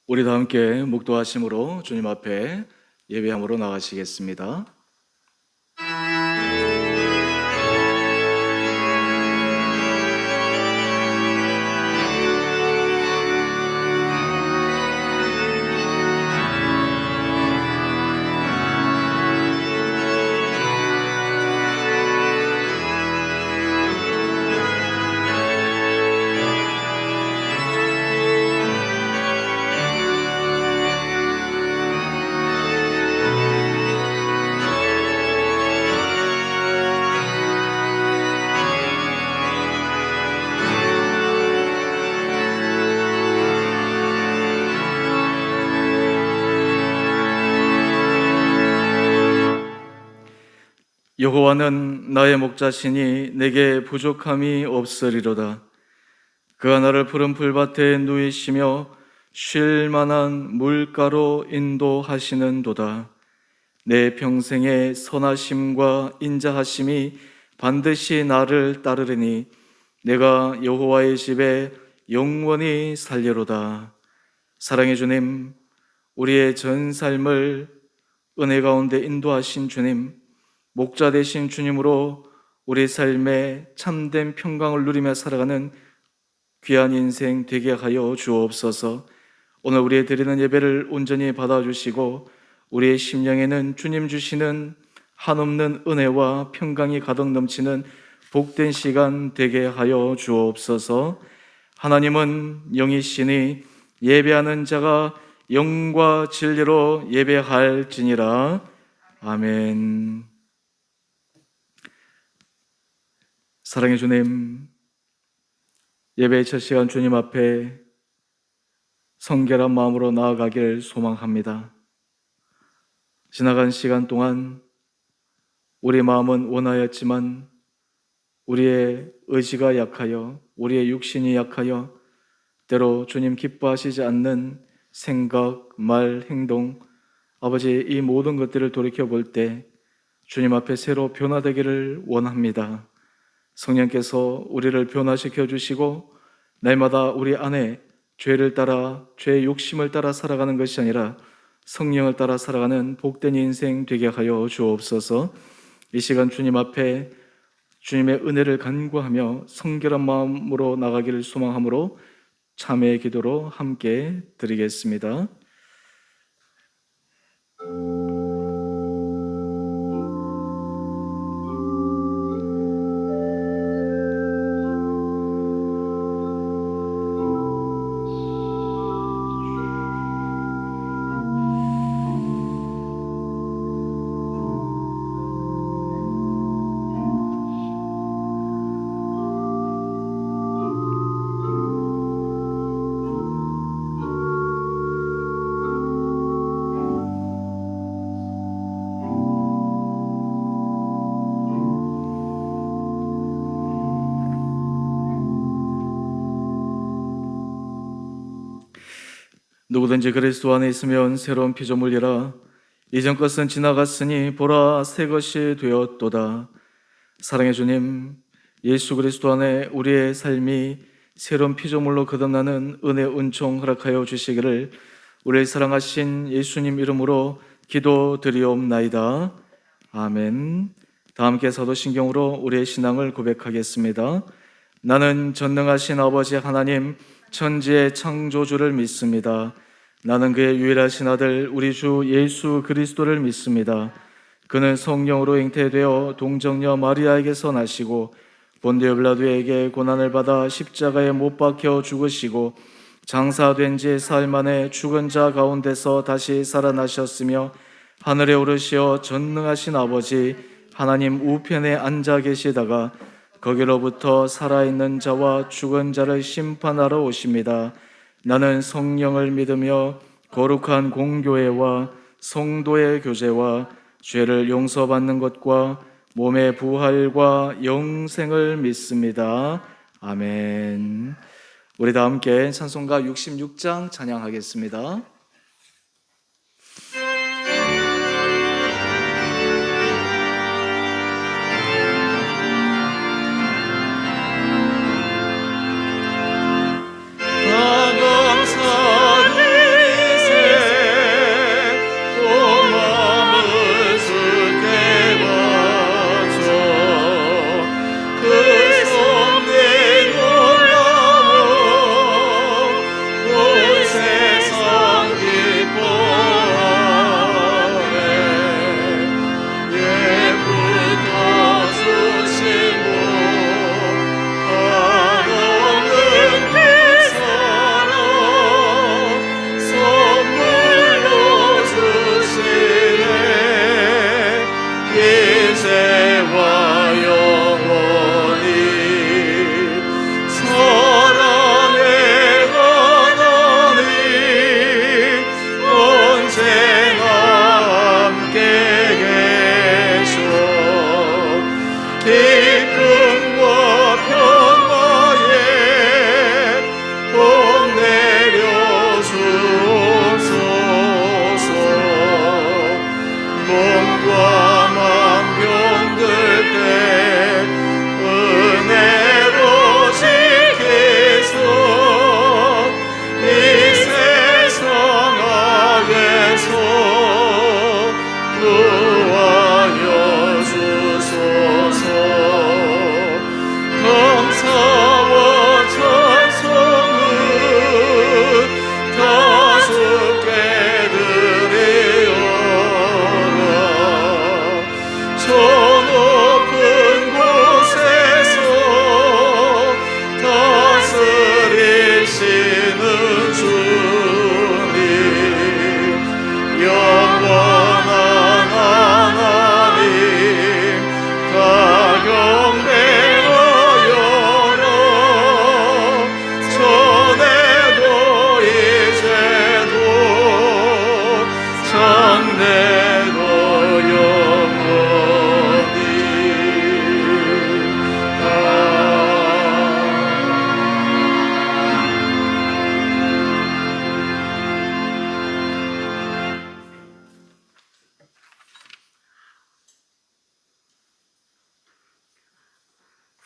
우리 다 함께 묵도하심으로 주님 앞에 예배함으로 나가시겠습니다. 여호와는 나의 목자시니 내게 부족함이 없으리로다. 그가 나를 푸른 풀밭에 누이시며 쉴 만한 물가로 인도하시는도다. 내 평생의 선하심과 인자하심이 반드시 나를 따르리니 내가 여호와의 집에 영원히 살리로다. 사랑의 주님, 우리의 전 삶을 은혜 가운데 인도하신 주님, 목자 되신 주님으로 우리 삶에 참된 평강을 누리며 살아가는 귀한 인생 되게 하여 주옵소서. 오늘 우리의 드리는 예배를 온전히 받아주시고 우리의 심령에는 주님 주시는 한없는 은혜와 평강이 가득 넘치는 복된 시간 되게 하여 주옵소서. 하나님은 영이시니 예배하는 자가 영과 진리로 예배할지니라. 아멘. 사랑의 주님, 예배의 첫 시간 주님 앞에 성결한 마음으로 나아가길 소망합니다. 지나간 시간 동안 우리 마음은 원하였지만 우리의 의지가 약하여, 우리의 육신이 약하여 때로 주님 기뻐하시지 않는 생각, 말, 행동, 아버지 이 모든 것들을 돌이켜볼 때 주님 앞에 새로 변화되기를 원합니다. 성령께서 우리를 변화시켜 주시고 날마다 우리 안에 죄를 따라, 죄의 욕심을 따라 살아가는 것이 아니라 성령을 따라 살아가는 복된 인생 되게 하여 주옵소서. 이 시간 주님 앞에 주님의 은혜를 간구하며 성결한 마음으로 나가기를 소망하므로 참회의 기도로 함께 드리겠습니다. 누구든지 그리스도 안에 있으면 새로운 피조물이라. 이전 것은 지나갔으니 보라 새 것이 되었도다. 사랑의 주님, 예수 그리스도 안에 우리의 삶이 새로운 피조물로 거듭나는 은혜 은총 허락하여 주시기를 우리를 사랑하신 예수님 이름으로 기도드리옵나이다. 아멘. 다 함께 사도신경으로 우리의 신앙을 고백하겠습니다. 나는 전능하신 아버지 하나님 천지의 창조주를 믿습니다. 나는 그의 유일하신 아들 우리 주 예수 그리스도를 믿습니다. 그는 성령으로 잉태되어 동정녀 마리아에게서 나시고 본디오 빌라도에게 고난을 받아 십자가에 못 박혀 죽으시고 장사된 지 사흘 만에 죽은 자 가운데서 다시 살아나셨으며 하늘에 오르시어 전능하신 아버지 하나님 우편에 앉아 계시다가 거기로부터 살아있는 자와 죽은 자를 심판하러 오십니다. 나는 성령을 믿으며 거룩한 공교회와 성도의 교제와 죄를 용서받는 것과 몸의 부활과 영생을 믿습니다. 아멘. 우리 다 함께 찬송가 66장 찬양하겠습니다.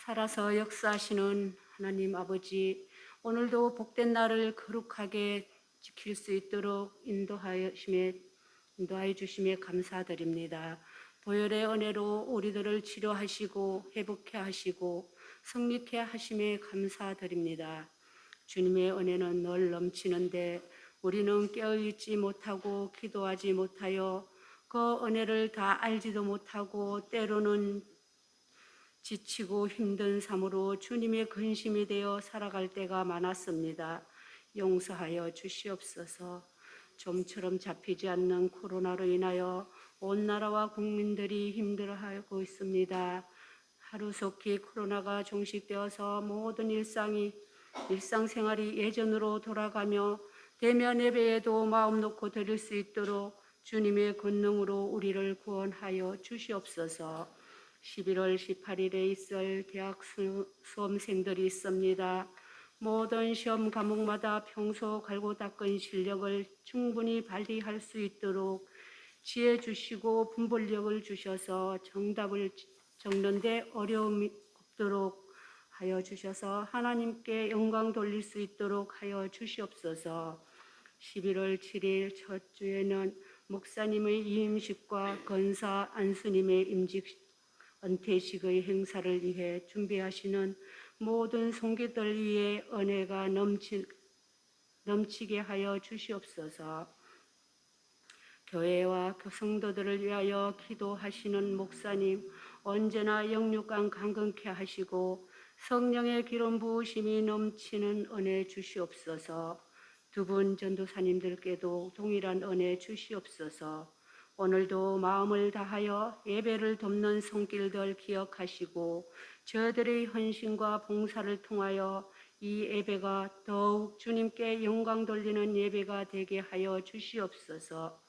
살아서 역사하시는 하나님 아버지, 오늘도 복된 날을 거룩하게 지킬 수 있도록 인도하여 주심에 감사드립니다. 보혈의 은혜로 우리들을 치료하시고 회복케 하시고 승리케 하심에 감사드립니다. 주님의 은혜는 늘 넘치는데 우리는 깨어있지 못하고 기도하지 못하여 그 은혜를 다 알지도 못하고 때로는 지치고 힘든 삶으로 주님의 근심이 되어 살아갈 때가 많았습니다. 용서하여 주시옵소서. 좀처럼 잡히지 않는 코로나로 인하여 온 나라와 국민들이 힘들어하고 있습니다. 하루속히 코로나가 종식되어서 모든 일상생활이 예전으로 돌아가며 대면 예배에도 마음 놓고 드릴 수 있도록 주님의 권능으로 우리를 구원하여 주시옵소서. 11월 18일에 있을 대학 수험생들이 있습니다. 모든 시험 과목마다 평소 갈고 닦은 실력을 충분히 발휘할 수 있도록 지혜 주시고 분별력을 주셔서 정답을 적는데 어려움이 없도록 하여 주셔서 하나님께 영광 돌릴 수 있도록 하여 주시옵소서. 11월 7일 첫 주에는 목사님의 이임식과 권사 안수님의 은퇴식의 행사를 위해 준비하시는 모든 성기들 위에 은혜가 넘치게 하여 주시옵소서. 교회와 성도들을 위하여 기도하시는 목사님 언제나 영육간 강건케 하시고 성령의 기름 부으심이 넘치는 은혜 주시옵소서. 두 분 전도사님들께도 동일한 은혜 주시옵소서. 오늘도 마음을 다하여 예배를 돕는 손길들 기억하시고 저들의 헌신과 봉사를 통하여 이 예배가 더욱 주님께 영광 돌리는 예배가 되게 하여 주시옵소서.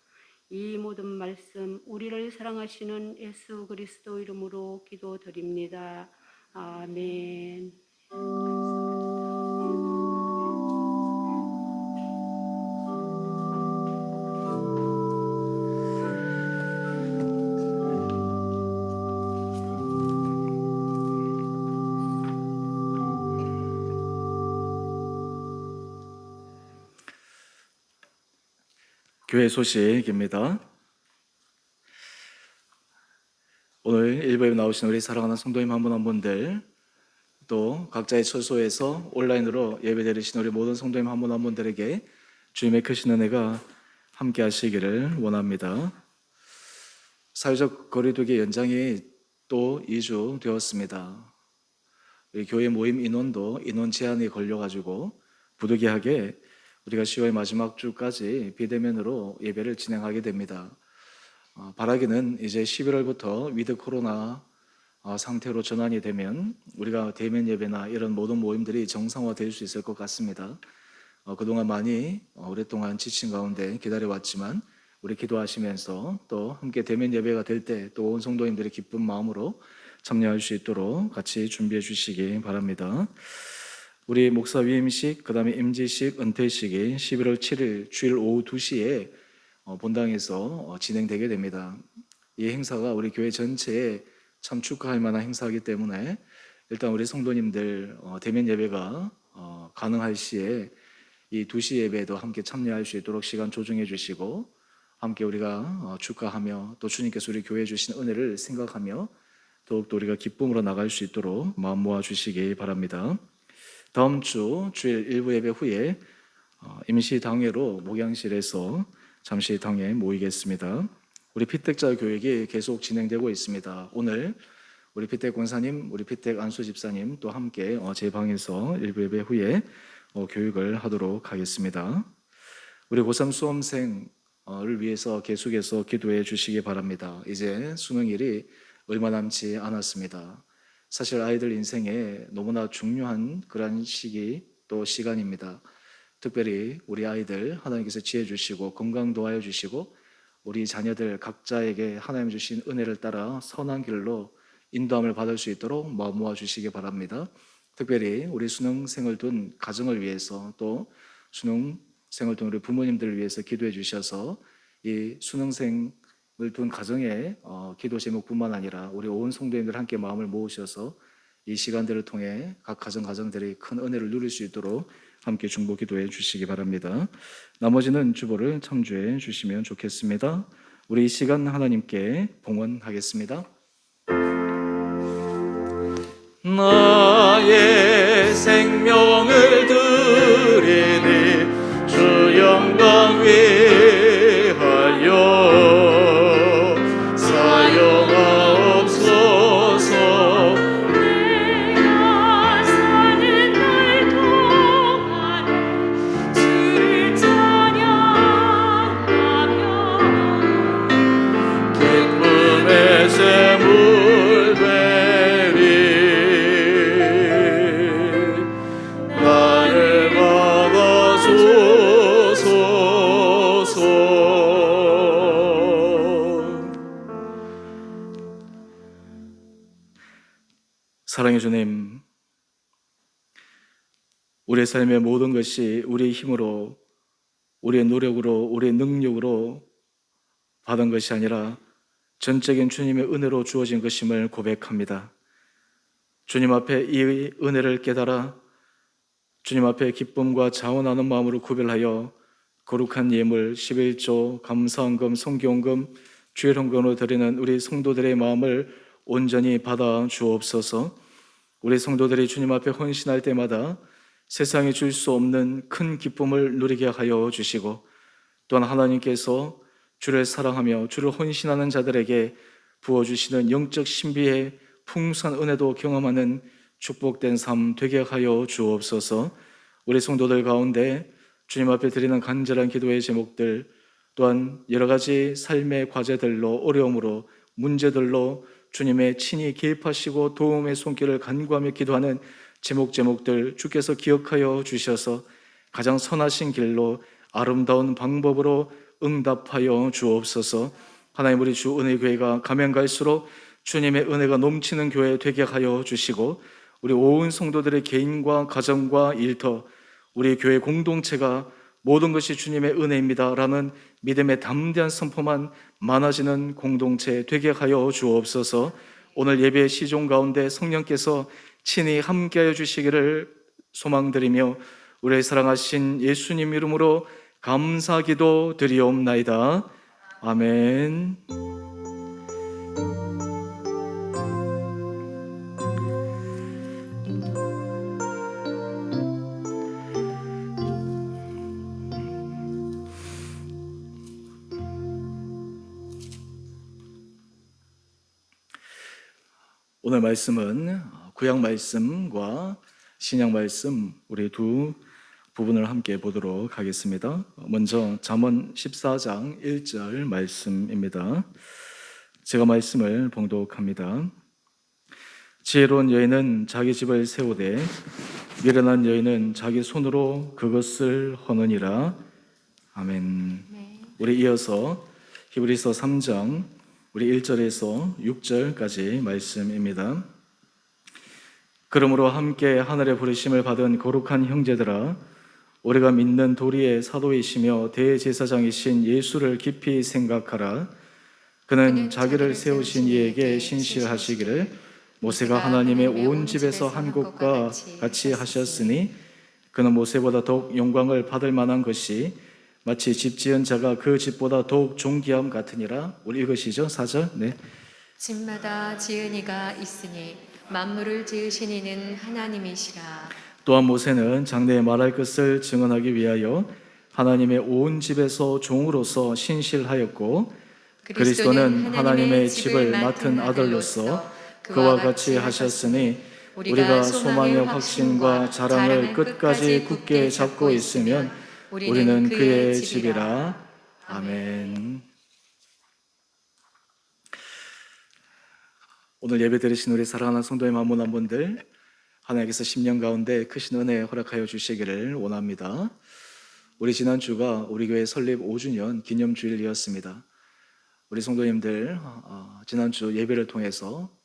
이 모든 말씀 우리를 사랑하시는 예수 그리스도 이름으로 기도드립니다. 아멘. 교회 소식입니다. 오늘 일부에 나오신 우리 사랑하는 성도님 한 분 한 분들, 또 각자의 처소에서 온라인으로 예배 드리신 우리 모든 성도님 한 분 한 분들에게 주님의 크신 은혜가 함께 하시기를 원합니다. 사회적 거리두기 연장이 또 2주 되었습니다. 우리 교회 모임 인원도 인원 제한이 걸려가지고 부득이하게 우리가 10월 마지막 주까지 비대면으로 예배를 진행하게 됩니다. 바라기는 이제 11월부터 위드 코로나 상태로 전환이 되면 우리가 대면 예배나 이런 모든 모임들이 정상화될 수 있을 것 같습니다. 그동안 많이 오랫동안 지친 가운데 기다려왔지만 우리 기도하시면서 또 함께 대면 예배가 될 때 또 온 성도님들이 기쁜 마음으로 참여할 수 있도록 같이 준비해 주시기 바랍니다. 우리 목사 위임식, 그 다음에 임지식, 은퇴식이 11월 7일 주일 오후 2시에 본당에서 진행되게 됩니다. 이 행사가 우리 교회 전체에 참 축하할 만한 행사이기 때문에 일단 우리 성도님들 대면 예배가 가능할 시에 이 2시 예배에도 함께 참여할 수 있도록 시간 조정해 주시고 함께 우리가 축하하며 또 주님께서 우리 교회에 주신 은혜를 생각하며 더욱더 우리가 기쁨으로 나갈 수 있도록 마음 모아 주시기 바랍니다. 다음 주 주일 일부 예배 후에 임시 당회로 목양실에서 잠시 당회 모이겠습니다. 우리 피택자 교육이 계속 진행되고 있습니다. 오늘 우리 피택 권사님, 우리 피택 안수 집사님 또 함께 제 방에서 일부 예배 후에 교육을 하도록 하겠습니다. 우리 고3 수험생을 위해서 계속해서 기도해 주시기 바랍니다. 이제 수능일이 얼마 남지 않았습니다. 사실 아이들 인생에 너무나 중요한 그런 시기 또 시간입니다. 특별히 우리 아이들 하나님께서 지혜 주시고 건강 도하여 주시고 우리 자녀들 각자에게 하나님 주신 은혜를 따라 선한 길로 인도함을 받을 수 있도록 마음 모아 주시기 바랍니다. 특별히 우리 수능생을 둔 가정을 위해서 또 수능생을 둔 우리 부모님들을 위해서 기도해 주셔서 이 수능생을 둔 가정의 기도 제목뿐만 아니라 우리 온 성도님들 함께 마음을 모으셔서 이 시간들을 통해 각 가정들이 큰 은혜를 누릴 수 있도록 함께 중보 기도해 주시기 바랍니다. 나머지는 주보를 참조해 주시면 좋겠습니다. 우리 이 시간 하나님께 봉헌하겠습니다. 나의 생명을 드리니 주 영광 위하여 사용하옵소서. 내가 사는 날 동안에 주를 찬양하며 기쁨의 샘을 베리 나를 받아주소서. 사랑해 주님, 우리의 삶의 모든 것이 우리의 힘으로, 우리의 노력으로, 우리의 능력으로 받은 것이 아니라 전적인 주님의 은혜로 주어진 것임을 고백합니다. 주님 앞에 이 은혜를 깨달아 주님 앞에 기쁨과 자원하는 마음으로 구별하여 거룩한 예물, 11조, 감사헌금, 성경금, 주일헌금으로 드리는 우리 성도들의 마음을 온전히 받아 주옵소서. 우리 성도들이 주님 앞에 헌신할 때마다 세상에 줄 수 없는 큰 기쁨을 누리게 하여 주시고, 또한 하나님께서 주를 사랑하며 주를 헌신하는 자들에게 부어주시는 영적 신비의 풍성한 은혜도 경험하는 축복된 삶 되게 하여 주옵소서. 우리 성도들 가운데 주님 앞에 드리는 간절한 기도의 제목들, 또한 여러 가지 삶의 과제들로, 어려움으로, 문제들로 주님의 친히 개입하시고 도움의 손길을 간구하며 기도하는 제목들 주께서 기억하여 주셔서 가장 선하신 길로 아름다운 방법으로 응답하여 주옵소서. 하나님, 우리 주 은혜교회가 가면 갈수록 주님의 은혜가 넘치는 교회 되게 하여 주시고, 우리 온 성도들의 개인과 가정과 일터, 우리 교회 공동체가 모든 것이 주님의 은혜입니다라는 믿음의 담대한 선포만 많아지는 공동체 되게 하여 주옵소서. 오늘 예배의 시종 가운데 성령께서 친히 함께하여 주시기를 소망드리며 우리의 사랑하신 예수님 이름으로 감사기도 드리옵나이다. 아멘. 오늘 말씀은 구약 말씀과 신약 말씀 우리 두 부분을 함께 보도록 하겠습니다. 먼저 잠언 14장 1절 말씀입니다. 제가 말씀을 봉독합니다. 지혜로운 여인은 자기 집을 세우되 미련한 여인은 자기 손으로 그것을 허느니라. 아멘. 우리 이어서 히브리서 3장 우리 1절에서 6절까지 말씀입니다. 그러므로 함께 하늘의 부르심을 받은 거룩한 형제들아, 우리가 믿는 도리의 사도이시며 대제사장이신 예수를 깊이 생각하라. 그는 자기를 세우신 이에게 신실하시기를 모세가 하나님의 온 집에서 한 것과 같이 하셨으니 그는 모세보다 더욱 영광을 받을 만한 것이 마치 집 지은 자가 그 집보다 더욱 존귀함 같으니라. 우리 읽으시죠? 4절. 네. 집마다 지은 이가 있으니 만물을 지으신 이는 하나님이시라. 또한 모세는 장래에 말할 것을 증언하기 위하여 하나님의 온 집에서 종으로서 신실하였고, 그리스도는 하나님의 집을 맡은 아들로서 그와 같이 하셨으니 우리가 소망의 확신과 자랑을 끝까지 굳게 잡고 있으면 우리는 그의 집이라. 아멘. 오늘 예배 드리신 우리 사랑하는 성도의 만모난 분들, 하나님께서 10년 가운데 크신 은혜 허락하여 주시기를 원합니다. 우리 지난주가 우리 교회 설립 5주년 기념주일이었습니다. 우리 성도님들, 지난주 예배를 통해서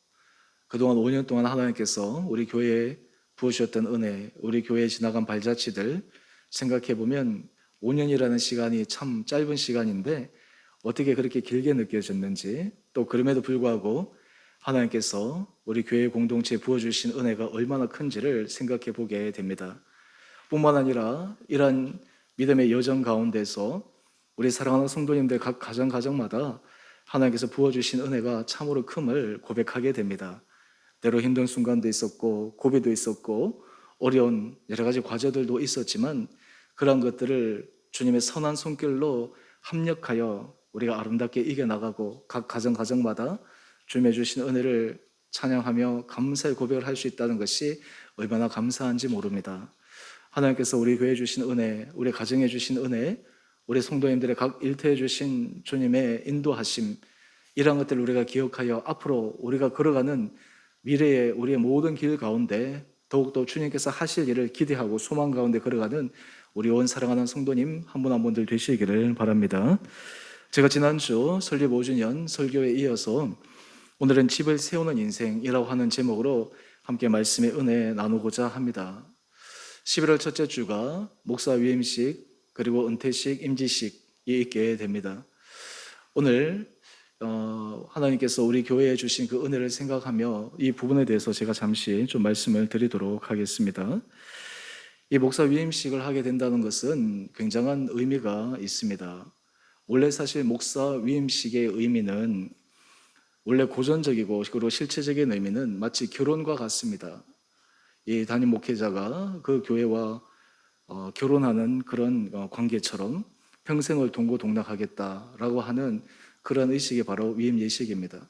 그동안 5년 동안 하나님께서 우리 교회에 부으셨던 은혜, 우리 교회에 지나간 발자취들 생각해보면 5년이라는 시간이 참 짧은 시간인데 어떻게 그렇게 길게 느껴졌는지, 또 그럼에도 불구하고 하나님께서 우리 교회 공동체에 부어주신 은혜가 얼마나 큰지를 생각해 보게 됩니다. 뿐만 아니라 이러한 믿음의 여정 가운데서 우리 사랑하는 성도님들 각 가정마다 하나님께서 부어주신 은혜가 참으로 큼을 고백하게 됩니다. 때로 힘든 순간도 있었고 고비도 있었고 어려운 여러 가지 과제들도 있었지만 그런 것들을 주님의 선한 손길로 합력하여 우리가 아름답게 이겨나가고 각 가정마다 주님의 주신 은혜를 찬양하며 감사의 고백을 할 수 있다는 것이 얼마나 감사한지 모릅니다. 하나님께서 우리 교회에 주신 은혜, 우리 가정에 주신 은혜, 우리 성도님들의 각 일터에 주신 주님의 인도하심, 이러한 것들을 우리가 기억하여 앞으로 우리가 걸어가는 미래의 우리의 모든 길 가운데 더욱더 주님께서 하실 일을 기대하고 소망 가운데 걸어가는 우리 온 사랑하는 성도님 한 분 한 분들 되시기를 바랍니다. 제가 지난주 설립 5주년 설교에 이어서 오늘은 집을 세우는 인생이라고 하는 제목으로 함께 말씀의 은혜 나누고자 합니다. 11월 첫째 주가 목사 위임식 그리고 은퇴식, 임지식이 있게 됩니다. 오늘 하나님께서 우리 교회에 주신 그 은혜를 생각하며 이 부분에 대해서 제가 잠시 좀 말씀을 드리도록 하겠습니다. 이 목사 위임식을 하게 된다는 것은 굉장한 의미가 있습니다. 원래 사실 목사 위임식의 의미는 원래 고전적이고 그리고 실체적인 의미는 마치 결혼과 같습니다. 이 담임 목회자가 그 교회와 결혼하는 그런 관계처럼 평생을 동고동락하겠다라고 하는 그런 의식이 바로 위임 예식입니다.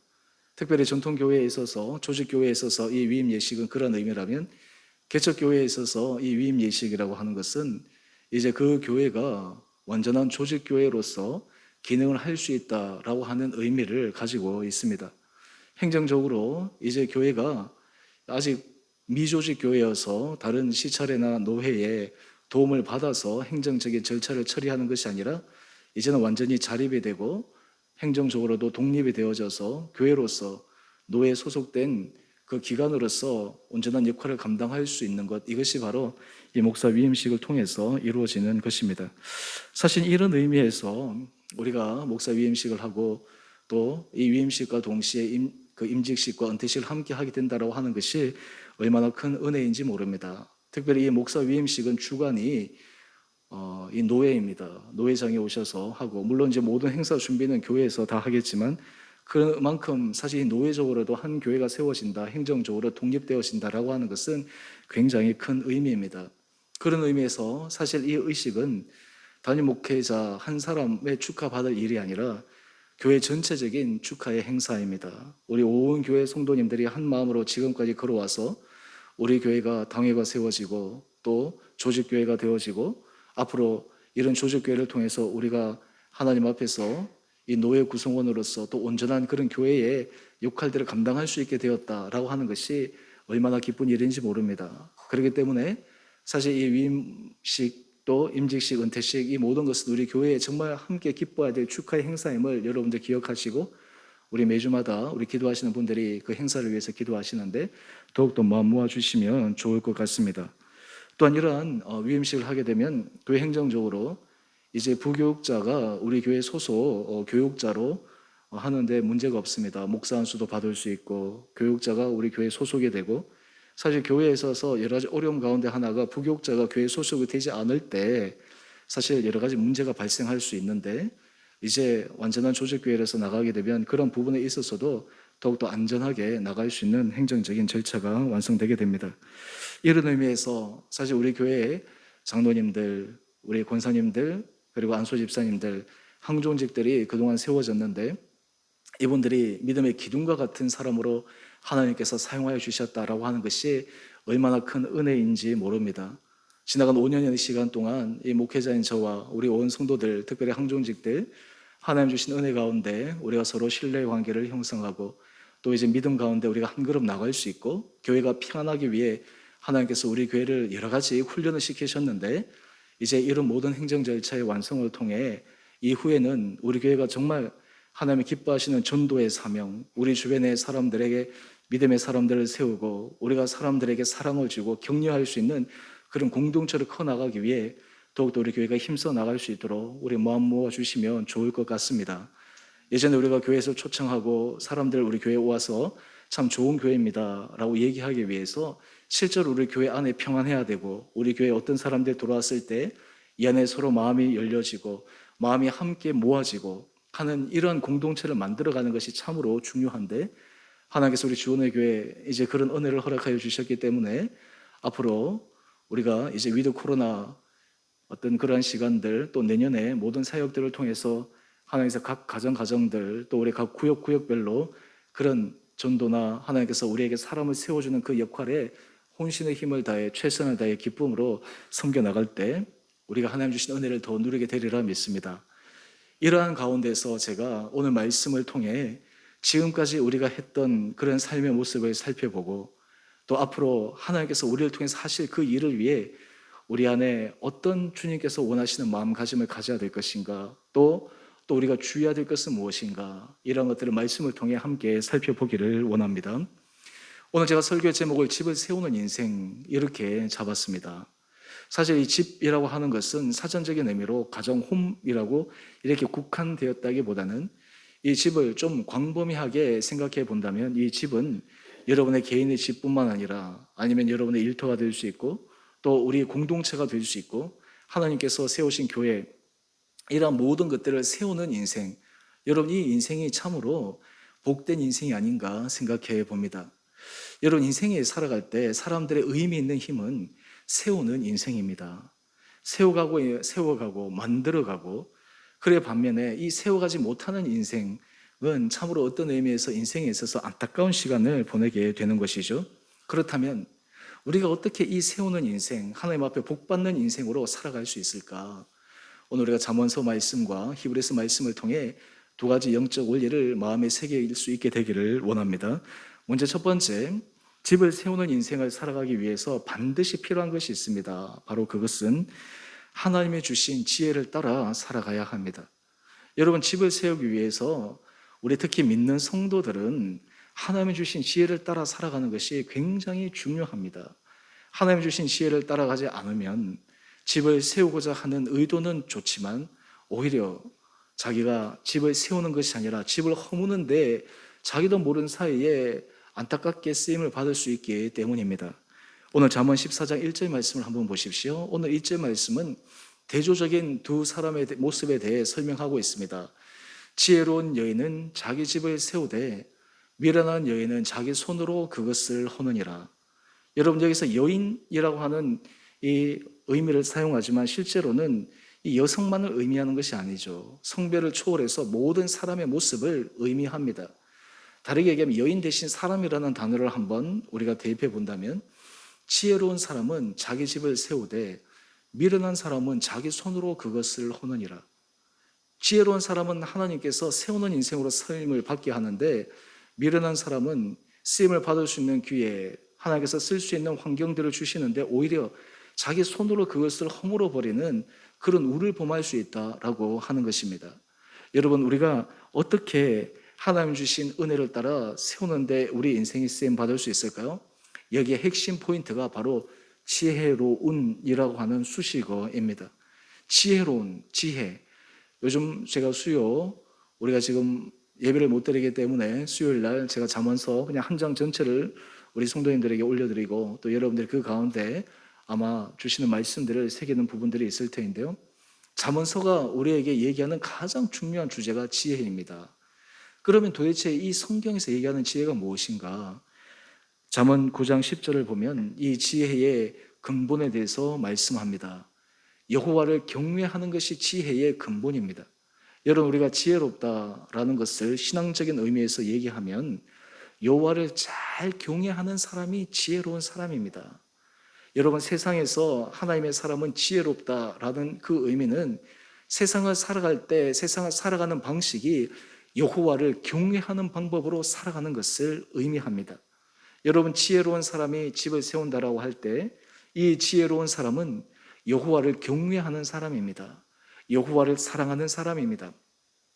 특별히 전통교회에 있어서 조직교회에 있어서 이 위임 예식은 그런 의미라면 개척교회에 있어서 이 위임 예식이라고 하는 것은 이제 그 교회가 완전한 조직교회로서 기능을 할 수 있다라고 하는 의미를 가지고 있습니다. 행정적으로 이제 교회가 아직 미조직 교회여서 다른 시찰회나 노회에 도움을 받아서 행정적인 절차를 처리하는 것이 아니라 이제는 완전히 자립이 되고 행정적으로도 독립이 되어져서 교회로서 노회에 소속된 그 기관으로서 온전한 역할을 감당할 수 있는 것, 이것이 바로 이 목사 위임식을 통해서 이루어지는 것입니다. 사실 이런 의미에서 우리가 목사 위임식을 하고 또 이 위임식과 동시에 임직식과 은퇴식을 함께 하게 된다고 하는 것이 얼마나 큰 은혜인지 모릅니다. 특별히 이 목사 위임식은 주관이 이 노회입니다. 노회장이 오셔서 하고, 물론 이제 모든 행사 준비는 교회에서 다 하겠지만 그만큼 사실 노회적으로도 한 교회가 세워진다, 행정적으로 독립되어진다라고 하는 것은 굉장히 큰 의미입니다. 그런 의미에서 사실 이 의식은 단임 목회자 한 사람의 축하받을 일이 아니라 교회 전체적인 축하의 행사입니다. 우리 온 교회 성도님들이 한 마음으로 지금까지 걸어와서 우리 교회가 당회가 세워지고 또 조직교회가 되어지고 앞으로 이런 조직교회를 통해서 우리가 하나님 앞에서 이 노예 구성원으로서 또 온전한 그런 교회의 역할들을 감당할 수 있게 되었다라고 하는 것이 얼마나 기쁜 일인지 모릅니다. 그렇기 때문에 사실 이 위임식 또 임직식, 은퇴식 이 모든 것은 우리 교회에 정말 함께 기뻐해야 될 축하의 행사임을 여러분들 기억하시고 우리 매주마다 우리 기도하시는 분들이 그 행사를 위해서 기도하시는데 더욱더 마음 모아주시면 좋을 것 같습니다. 또한 이러한 위임식을 하게 되면 교회 행정적으로 이제 부교육자가 우리 교회 소속 교육자로 하는데 문제가 없습니다. 목사 안수도 받을 수 있고 교육자가 우리 교회 소속이 되고, 사실 교회에 있어서 여러 가지 어려움 가운데 하나가 부교육자가 교회 소속이 되지 않을 때 사실 여러 가지 문제가 발생할 수 있는데 이제 완전한 조직교회에서 나가게 되면 그런 부분에 있어서도 더욱더 안전하게 나갈 수 있는 행정적인 절차가 완성되게 됩니다. 이런 의미에서 사실 우리 교회의 장로님들, 우리 권사님들, 그리고 안수 집사님들, 항종직들이 그동안 세워졌는데 이분들이 믿음의 기둥과 같은 사람으로 하나님께서 사용하여 주셨다라고 하는 것이 얼마나 큰 은혜인지 모릅니다. 지나간 5년의 시간 동안 이 목회자인 저와 우리 온 성도들, 특별히 항종직들, 하나님 주신 은혜 가운데 우리가 서로 신뢰의 관계를 형성하고 또 이제 믿음 가운데 우리가 한 걸음 나갈 수 있고 교회가 평안하기 위해 하나님께서 우리 교회를 여러 가지 훈련을 시키셨는데 이제 이런 모든 행정 절차의 완성을 통해 이후에는 우리 교회가 정말 하나님이 기뻐하시는 전도의 사명, 우리 주변의 사람들에게 믿음의 사람들을 세우고 우리가 사람들에게 사랑을 주고 격려할 수 있는 그런 공동체를 커나가기 위해 더욱더 우리 교회가 힘써 나갈 수 있도록 우리 마음 모아주시면 좋을 것 같습니다. 예전에 우리가 교회에서 초청하고 사람들 우리 교회에 와서 참 좋은 교회입니다 라고 얘기하기 위해서 실제로 우리 교회 안에 평안해야 되고, 우리 교회에 어떤 사람들 들어왔을 때 이 안에 서로 마음이 열려지고 마음이 함께 모아지고 하는 이런 공동체를 만들어가는 것이 참으로 중요한데, 하나님께서 우리 주원의 교회에 이제 그런 은혜를 허락하여 주셨기 때문에 앞으로 우리가 이제 위드 코로나 어떤 그러한 시간들, 또 내년에 모든 사역들을 통해서 하나님께서 각 가정들, 또 우리 각 구역별로 그런 전도나 하나님께서 우리에게 사람을 세워주는 그 역할에 혼신의 힘을 다해 최선을 다해 기쁨으로 섬겨나갈 때 우리가 하나님 주신 은혜를 더 누리게 되리라 믿습니다. 이러한 가운데서 제가 오늘 말씀을 통해 지금까지 우리가 했던 그런 삶의 모습을 살펴보고, 또 앞으로 하나님께서 우리를 통해서 하실 그 일을 위해 우리 안에 어떤 주님께서 원하시는 마음가짐을 가져야 될 것인가, 또 우리가 주의해야 될 것은 무엇인가, 이런 것들을 말씀을 통해 함께 살펴보기를 원합니다. 오늘 제가 설교의 제목을 집을 세우는 인생 이렇게 잡았습니다. 사실 이 집이라고 하는 것은 사전적인 의미로 가정 홈이라고 이렇게 국한되었다기보다는 이 집을 좀 광범위하게 생각해 본다면 이 집은 여러분의 개인의 집뿐만 아니라 아니면 여러분의 일터가 될 수 있고, 또 우리 공동체가 될 수 있고, 하나님께서 세우신 교회, 이런 모든 것들을 세우는 인생, 여러분 이 인생이 참으로 복된 인생이 아닌가 생각해 봅니다. 여러분 인생에 살아갈 때 사람들의 의미 있는 힘은 세우는 인생입니다. 세워가고 만들어가고, 그래 반면에 이 세워가지 못하는 인생은 참으로 어떤 의미에서 인생에 있어서 안타까운 시간을 보내게 되는 것이죠. 그렇다면 우리가 어떻게 이 세우는 인생, 하나님 앞에 복받는 인생으로 살아갈 수 있을까? 오늘 우리가 잠언서 말씀과 히브리서 말씀을 통해 두 가지 영적 원리를 마음에 새길 수 있게 되기를 원합니다. 먼저 첫 번째, 집을 세우는 인생을 살아가기 위해서 반드시 필요한 것이 있습니다. 바로 그것은 하나님이 주신 지혜를 따라 살아가야 합니다. 여러분 집을 세우기 위해서 우리 특히 믿는 성도들은 하나님이 주신 지혜를 따라 살아가는 것이 굉장히 중요합니다. 하나님이 주신 지혜를 따라가지 않으면 집을 세우고자 하는 의도는 좋지만 오히려 자기가 집을 세우는 것이 아니라 집을 허무는데 자기도 모르는 사이에 안타깝게 쓰임을 받을 수 있기 때문입니다. 오늘 잠언 14장 1절 말씀을 한번 보십시오. 오늘 1절 말씀은 대조적인 두 사람의 모습에 대해 설명하고 있습니다. 지혜로운 여인은 자기 집을 세우되 미련한 여인은 자기 손으로 그것을 허느니라. 여러분 여기서 여인이라고 하는 이 의미를 사용하지만 실제로는 이 여성만을 의미하는 것이 아니죠. 성별을 초월해서 모든 사람의 모습을 의미합니다. 다르게 얘기하면 여인 대신 사람이라는 단어를 한번 우리가 대입해 본다면, 지혜로운 사람은 자기 집을 세우되 미련한 사람은 자기 손으로 그것을 허느니라. 지혜로운 사람은 하나님께서 세우는 인생으로 쓰임을 받게 하는데, 미련한 사람은 쓰임을 받을 수 있는 기회, 하나님께서 쓸 수 있는 환경들을 주시는데 오히려 자기 손으로 그것을 허물어 버리는 그런 우를 범할 수 있다라고 하는 것입니다. 여러분 우리가 어떻게 하나님 주신 은혜를 따라 세우는데 우리 인생이 쓰임 받을 수 있을까요? 여기에 핵심 포인트가 바로 지혜로운이라고 하는 수식어입니다. 지혜로운, 지혜. 요즘 제가 우리가 지금 예배를 못 드리기 때문에 수요일 날 제가 잠언서 그냥 한 장 전체를 우리 성도님들에게 올려드리고, 또 여러분들 그 가운데 아마 주시는 말씀들을 새기는 부분들이 있을 텐데요. 잠언서가 우리에게 얘기하는 가장 중요한 주제가 지혜입니다. 그러면 도대체 이 성경에서 얘기하는 지혜가 무엇인가? 잠언 9장 10절을 보면 이 지혜의 근본에 대해서 말씀합니다. 여호와를 경외하는 것이 지혜의 근본입니다. 여러분 우리가 지혜롭다라는 것을 신앙적인 의미에서 얘기하면 여호와를 잘 경외하는 사람이 지혜로운 사람입니다. 여러분 세상에서 하나님의 사람은 지혜롭다라는 그 의미는 세상을 살아갈 때 세상을 살아가는 방식이 여호와를 경외하는 방법으로 살아가는 것을 의미합니다. 여러분 지혜로운 사람이 집을 세운다라고 할 때 이 지혜로운 사람은 여호와를 경외하는 사람입니다. 여호와를 사랑하는 사람입니다.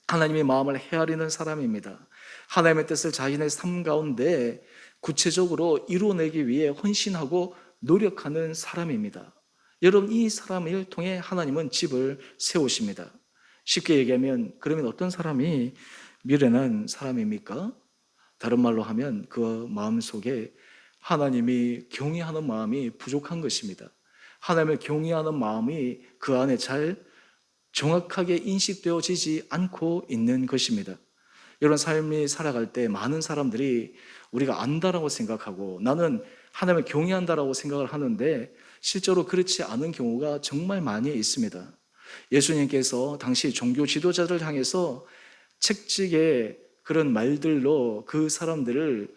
하나님의 마음을 헤아리는 사람입니다. 하나님의 뜻을 자신의 삶 가운데 구체적으로 이루어내기 위해 헌신하고 노력하는 사람입니다. 여러분 이 사람을 통해 하나님은 집을 세우십니다. 쉽게 얘기하면 그러면 어떤 사람이 미련한 사람입니까? 다른 말로 하면 그 마음 속에 하나님이 경외하는 마음이 부족한 것입니다. 하나님을 경외하는 마음이 그 안에 잘 정확하게 인식되어지지 않고 있는 것입니다. 이런 삶이 살아갈 때 많은 사람들이 우리가 안다라고 생각하고 나는 하나님을 경외한다라고 생각을 하는데 실제로 그렇지 않은 경우가 정말 많이 있습니다. 예수님께서 당시 종교 지도자들을 향해서 책직의 그런 말들로 그 사람들을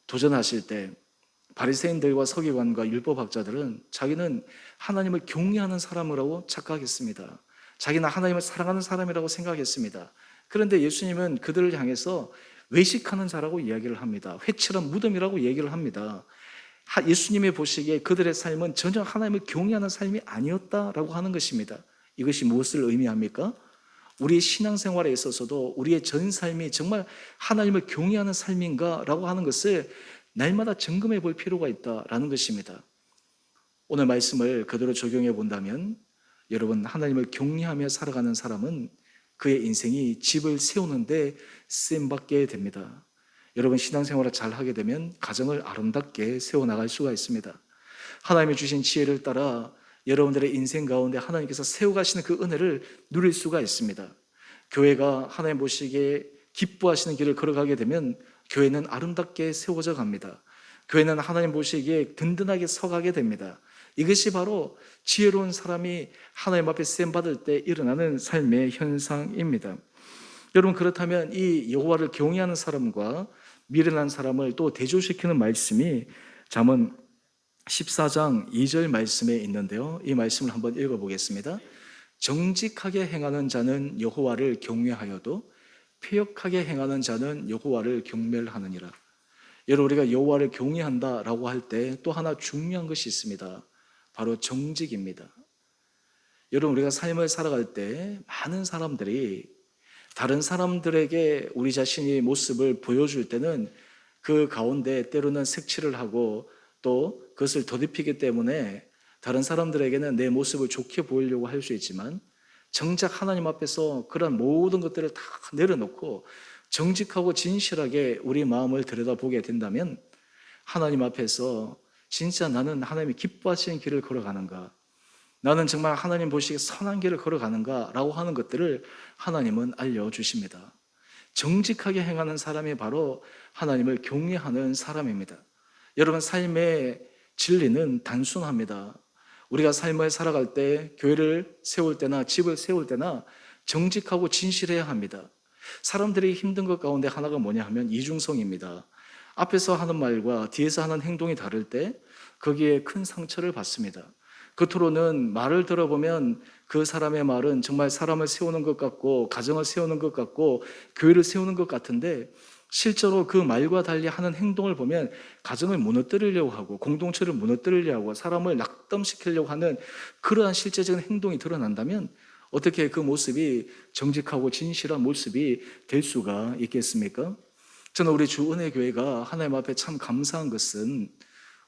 도전하실 때 바리새인들과 서기관과 율법학자들은 자기는 하나님을 경외하는 사람이라고 착각했습니다. 자기는 하나님을 사랑하는 사람이라고 생각했습니다. 그런데 예수님은 그들을 향해서 외식하는 자라고 이야기를 합니다. 회칠한 무덤이라고 얘기를 합니다. 예수님이 보시기에 그들의 삶은 전혀 하나님을 경외하는 삶이 아니었다라고 하는 것입니다. 이것이 무엇을 의미합니까? 우리의 신앙생활에 있어서도 우리의 전 삶이 정말 하나님을 경외하는 삶인가라고 하는 것을 날마다 점검해 볼 필요가 있다라는 것입니다. 오늘 말씀을 그대로 적용해 본다면 여러분, 하나님을 경외하며 살아가는 사람은 그의 인생이 집을 세우는데 쓰임받게 됩니다. 여러분, 신앙생활을 잘 하게 되면 가정을 아름답게 세워나갈 수가 있습니다. 하나님이 주신 지혜를 따라 여러분들의 인생 가운데 하나님께서 세워가시는 그 은혜를 누릴 수가 있습니다. 교회가 하나님 보시기에 기뻐하시는 길을 걸어가게 되면 교회는 아름답게 세워져 갑니다. 교회는 하나님 보시기에 든든하게 서가게 됩니다. 이것이 바로 지혜로운 사람이 하나님 앞에 쓰임받을 때 일어나는 삶의 현상입니다. 여러분, 그렇다면 이 여호와를 경외하는 사람과 미련한 사람을 또 대조시키는 말씀이 잠언 14장 2절 말씀에 있는데요. 이 말씀을 한번 읽어보겠습니다. 정직하게 행하는 자는 여호와를 경외하여도 패역하게 행하는 자는 여호와를 경멸하느니라. 여러분, 우리가 여호와를 경외한다라고 할 때 또 하나 중요한 것이 있습니다. 바로 정직입니다. 여러분, 우리가 삶을 살아갈 때 많은 사람들이 다른 사람들에게 우리 자신의 모습을 보여줄 때는 그 가운데 때로는 색칠을 하고 또 그것을 더듬히기 때문에 다른 사람들에게는 내 모습을 좋게 보이려고 할 수 있지만 정작 하나님 앞에서 그런 모든 것들을 다 내려놓고 정직하고 진실하게 우리 마음을 들여다보게 된다면 하나님 앞에서 진짜 나는 하나님이 기뻐하시는 길을 걸어가는가, 나는 정말 하나님 보시기에 선한 길을 걸어가는가 라고 하는 것들을 하나님은 알려주십니다. 정직하게 행하는 사람이 바로 하나님을 경외하는 사람입니다. 여러분, 삶의 진리는 단순합니다. 우리가 삶을 살아갈 때 교회를 세울 때나 집을 세울 때나 정직하고 진실해야 합니다. 사람들이 힘든 것 가운데 하나가 뭐냐 하면 이중성입니다. 앞에서 하는 말과 뒤에서 하는 행동이 다를 때 거기에 큰 상처를 받습니다. 겉으로는 말을 들어보면 그 사람의 말은 정말 사람을 세우는 것 같고 가정을 세우는 것 같고 교회를 세우는 것 같은데 실제로 그 말과 달리 하는 행동을 보면 가정을 무너뜨리려고 하고 공동체를 무너뜨리려고 하고 사람을 낙담시키려고 하는 그러한 실제적인 행동이 드러난다면 어떻게 그 모습이 정직하고 진실한 모습이 될 수가 있겠습니까? 저는 우리 주은혜교회가 하나님 앞에 참 감사한 것은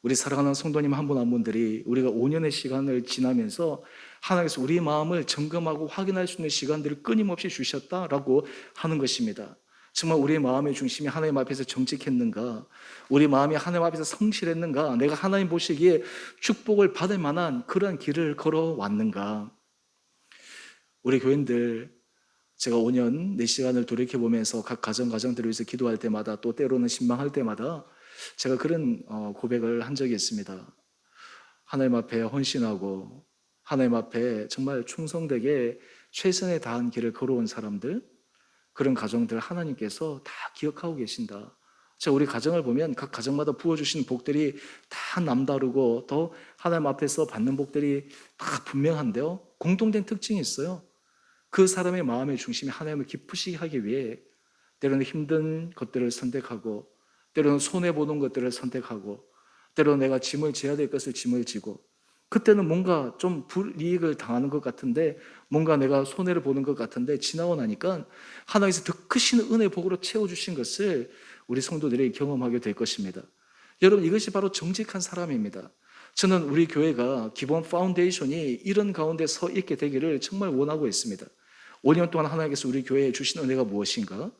우리 사랑하는 성도님 한 분 한 분들이 우리가 5년의 시간을 지나면서 하나님께서 우리 마음을 점검하고 확인할 수 있는 시간들을 끊임없이 주셨다라고 하는 것입니다. 정말 우리의 마음의 중심이 하나님 앞에서 정직했는가, 우리 마음이 하나님 앞에서 성실했는가, 내가 하나님 보시기에 축복을 받을 만한 그런 길을 걸어왔는가. 우리 교인들, 제가 5년 내 시간을 돌이켜보면서 각 가정들을 위해서 기도할 때마다 또 때로는 신방할 때마다 제가 그런 고백을 한 적이 있습니다. 하나님 앞에 헌신하고 하나님 앞에 정말 충성되게 최선에 다한 길을 걸어온 사람들, 그런 가정들 하나님께서 다 기억하고 계신다. 자, 우리 가정을 보면 각 가정마다 부어주시는 복들이 다 남다르고 또 하나님 앞에서 받는 복들이 다 분명한데요, 공통된 특징이 있어요. 그 사람의 마음의 중심이 하나님을 기쁘시게 하기 위해 때로는 힘든 것들을 선택하고 때로는 손해보는 것들을 선택하고 때로는 내가 짐을 져야 될 것을 짐을 지고 그때는 뭔가 좀 불이익을 당하는 것 같은데 뭔가 내가 손해를 보는 것 같은데 지나고 나니까 하나님께서 더 크신 은혜 복으로 채워주신 것을 우리 성도들이 경험하게 될 것입니다. 여러분, 이것이 바로 정직한 사람입니다. 저는 우리 교회가 기본 파운데이션이 이런 가운데 서 있게 되기를 정말 원하고 있습니다. 5년 동안 하나님께서 우리 교회에 주신 은혜가 무엇인가?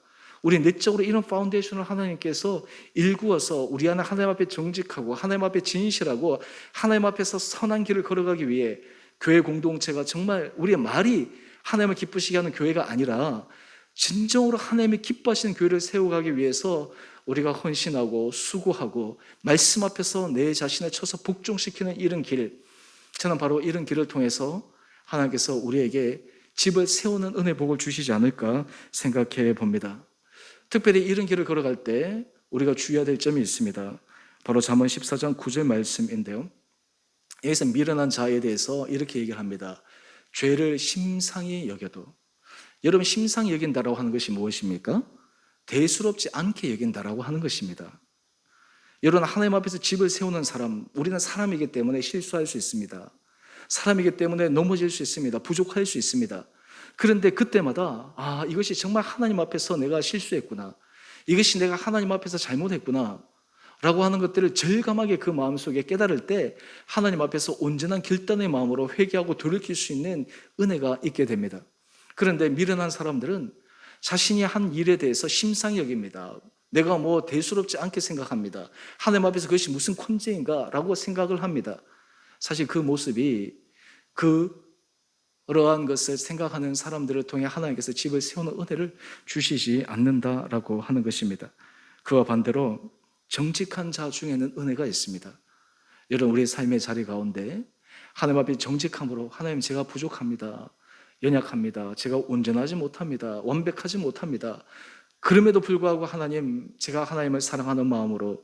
우리 내적으로 이런 파운데이션을 하나님께서 일구어서 우리 안에 하나님 앞에 정직하고 하나님 앞에 진실하고 하나님 앞에서 선한 길을 걸어가기 위해 교회 공동체가 정말 우리의 말이 하나님을 기쁘시게 하는 교회가 아니라 진정으로 하나님이 기뻐하시는 교회를 세워가기 위해서 우리가 헌신하고 수고하고 말씀 앞에서 내 자신을 쳐서 복종시키는 이런 길, 저는 바로 이런 길을 통해서 하나님께서 우리에게 집을 세우는 은혜 복을 주시지 않을까 생각해 봅니다. 특별히 이런 길을 걸어갈 때 우리가 주의해야 될 점이 있습니다. 바로 잠언 14장 9절 말씀인데요. 여기서 미련한 자에 대해서 이렇게 얘기를 합니다. 죄를 심상히 여겨도, 여러분 심상히 여긴다라고 하는 것이 무엇입니까? 대수롭지 않게 여긴다라고 하는 것입니다. 여러분 하나님 앞에서 집을 세우는 사람, 우리는 사람이기 때문에 실수할 수 있습니다. 사람이기 때문에 넘어질 수 있습니다. 부족할 수 있습니다. 그런데 그때마다 이것이 정말 하나님 앞에서 내가 실수했구나, 이것이 내가 하나님 앞에서 잘못했구나 라고 하는 것들을 절감하게 그 마음속에 깨달을 때 하나님 앞에서 온전한 결단의 마음으로 회개하고 돌이킬 수 있는 은혜가 있게 됩니다. 그런데 미련한 사람들은 자신이 한 일에 대해서 심상히 여깁니다. 내가 뭐 대수롭지 않게 생각합니다. 하나님 앞에서 그것이 무슨 컨제인가 라고 생각을 합니다. 사실 그 모습이 그러한 것을 생각하는 사람들을 통해 하나님께서 집을 세우는 은혜를 주시지 않는다라고 하는 것입니다. 그와 반대로 정직한 자 중에는 은혜가 있습니다. 여러분 우리의 삶의 자리 가운데 하나님 앞에 정직함으로 하나님 제가 부족합니다, 연약합니다, 제가 온전하지 못합니다, 완벽하지 못합니다, 그럼에도 불구하고 하나님 제가 하나님을 사랑하는 마음으로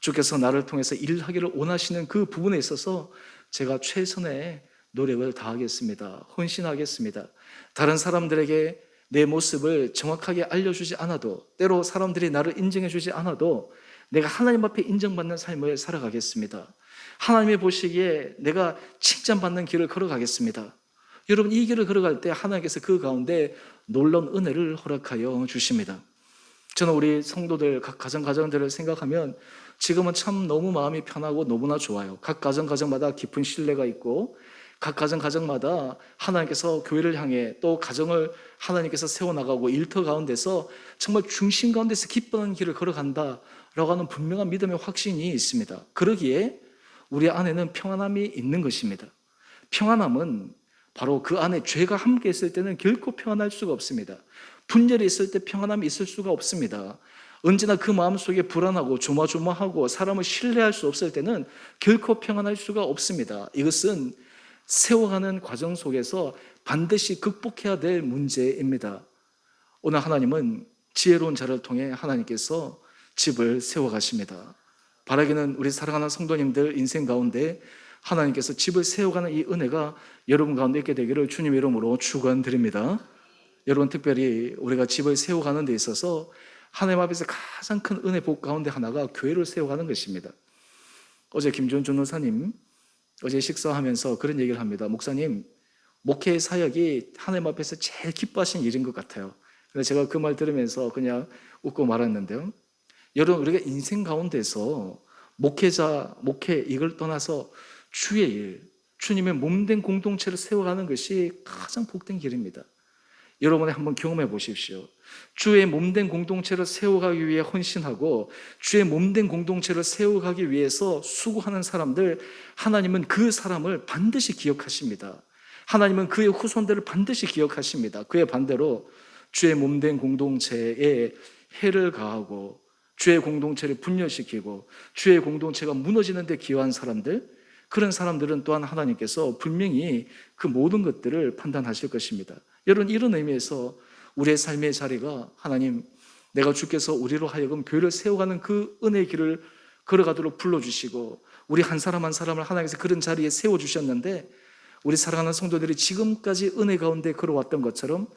주께서 나를 통해서 일하기를 원하시는 그 부분에 있어서 제가 최선의 노력을 다하겠습니다, 헌신하겠습니다. 다른 사람들에게 내 모습을 정확하게 알려주지 않아도, 때로 사람들이 나를 인정해 주지 않아도 내가 하나님 앞에 인정받는 삶을 살아가겠습니다. 하나님이 보시기에 내가 칭찬받는 길을 걸어가겠습니다. 여러분 이 길을 걸어갈 때 하나님께서 그 가운데 놀라운 은혜를 허락하여 주십니다. 저는 우리 성도들 각 가정들을 생각하면 지금은 참 너무 마음이 편하고 너무나 좋아요. 각 가정마다 깊은 신뢰가 있고 각 가정마다 하나님께서 교회를 향해 또 가정을 하나님께서 세워나가고 일터 가운데서 정말 중심 가운데서 기뻐하는 길을 걸어간다라고 하는 분명한 믿음의 확신이 있습니다. 그러기에 우리 안에는 평안함이 있는 것입니다. 평안함은 바로 그 안에 죄가 함께 있을 때는 결코 평안할 수가 없습니다. 분열이 있을 때 평안함이 있을 수가 없습니다. 언제나 그 마음속에 불안하고 조마조마하고 사람을 신뢰할 수 없을 때는 결코 평안할 수가 없습니다. 이것은 세워가는 과정 속에서 반드시 극복해야 될 문제입니다. 오늘 하나님은 지혜로운 자를 통해 하나님께서 집을 세워가십니다. 바라기는 우리 사랑하는 성도님들 인생 가운데 하나님께서 집을 세워가는 이 은혜가 여러분 가운데 있게 되기를 주님의 이름으로 축원드립니다. 여러분 특별히 우리가 집을 세워가는 데 있어서 하나님 앞에서 가장 큰 은혜 복 가운데 하나가 교회를 세워가는 것입니다. 어제 김준 전도사님 어제 식사하면서 그런 얘기를 합니다. 목사님, 목회 사역이 하나님 앞에서 제일 기뻐하시는 일인 것 같아요. 그래서 제가 그 말 들으면서 그냥 웃고 말았는데요. 여러분 우리가 인생 가운데서 목회 이걸 떠나서 주의 일, 주님의 몸된 공동체를 세워가는 것이 가장 복된 길입니다. 여러분이 한번 경험해 보십시오. 주의 몸된 공동체를 세워가기 위해 헌신하고 주의 몸된 공동체를 세워가기 위해서 수고하는 사람들, 하나님은 그 사람을 반드시 기억하십니다. 하나님은 그의 후손들을 반드시 기억하십니다. 그의 반대로 주의 몸된 공동체에 해를 가하고 주의 공동체를 분열시키고 주의 공동체가 무너지는 데 기여한 사람들, 그런 사람들은 또한 하나님께서 분명히 그 모든 것들을 판단하실 것입니다. 여러분 이런 의미에서 우리의 삶의 자리가 하나님, 내가 주께서 우리로 하여금 교회를 세워가는 그 은혜의 길을 걸어가도록 불러주시고 우리 한 사람 한 사람을 하나님께서 그런 자리에 세워주셨는데 우리 사랑하는 성도들이 지금까지 은혜 가운데 걸어왔던 것처럼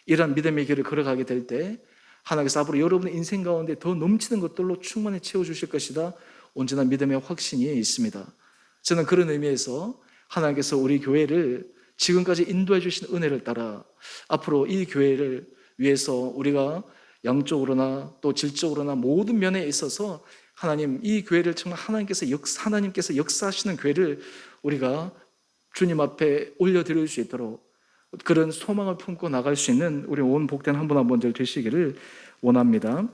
이러한 믿음의 길을 걸어가게 될 때 하나님께서 앞으로 여러분의 인생 가운데 더 넘치는 것들로 충만히 채워주실 것이다, 온전한 믿음의 확신이 있습니다. 저는 그런 의미에서 하나님께서 우리 교회를 지금까지 인도해 주신 은혜를 따라 앞으로 이 교회를 위해서 우리가 양적으로나 또 질적으로나 모든 면에 있어서 하나님, 이 교회를 정말 하나님께서 역사하시는 교회를 우리가 주님 앞에 올려드릴 수 있도록 그런 소망을 품고 나갈 수 있는 우리 온 복된 한 분 한 분들 되시기를 원합니다.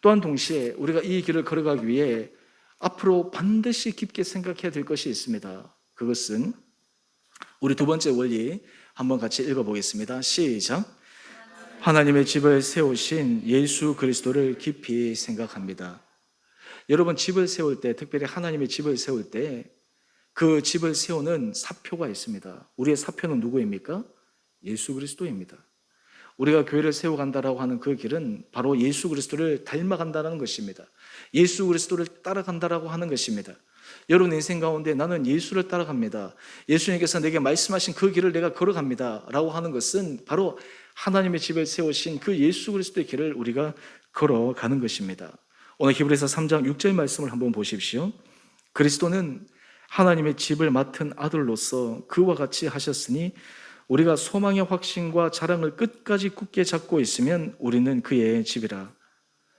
또한 동시에 우리가 이 길을 걸어가기 위해 앞으로 반드시 깊게 생각해야 될 것이 있습니다. 그것은 우리 두 번째 원리 한번 같이 읽어보겠습니다. 시작. 하나님의 집을 세우신 예수 그리스도를 깊이 생각합니다. 여러분, 집을 세울 때, 특별히 하나님의 집을 세울 때 그 집을 세우는 사표가 있습니다. 우리의 사표는 누구입니까? 예수 그리스도입니다. 우리가 교회를 세워간다라고 하는 그 길은 바로 예수 그리스도를 닮아간다는 것입니다. 예수 그리스도를 따라간다라고 하는 것입니다. 여러분 인생 가운데 나는 예수를 따라갑니다, 예수님께서 내게 말씀하신 그 길을 내가 걸어갑니다 라고 하는 것은 바로 하나님의 집을 세우신 그 예수 그리스도의 길을 우리가 걸어가는 것입니다. 오늘 히브리서 3장 6절 말씀을 한번 보십시오. 그리스도는 하나님의 집을 맡은 아들로서 그와 같이 하셨으니 우리가 소망의 확신과 자랑을 끝까지 굳게 잡고 있으면 우리는 그의 집이라.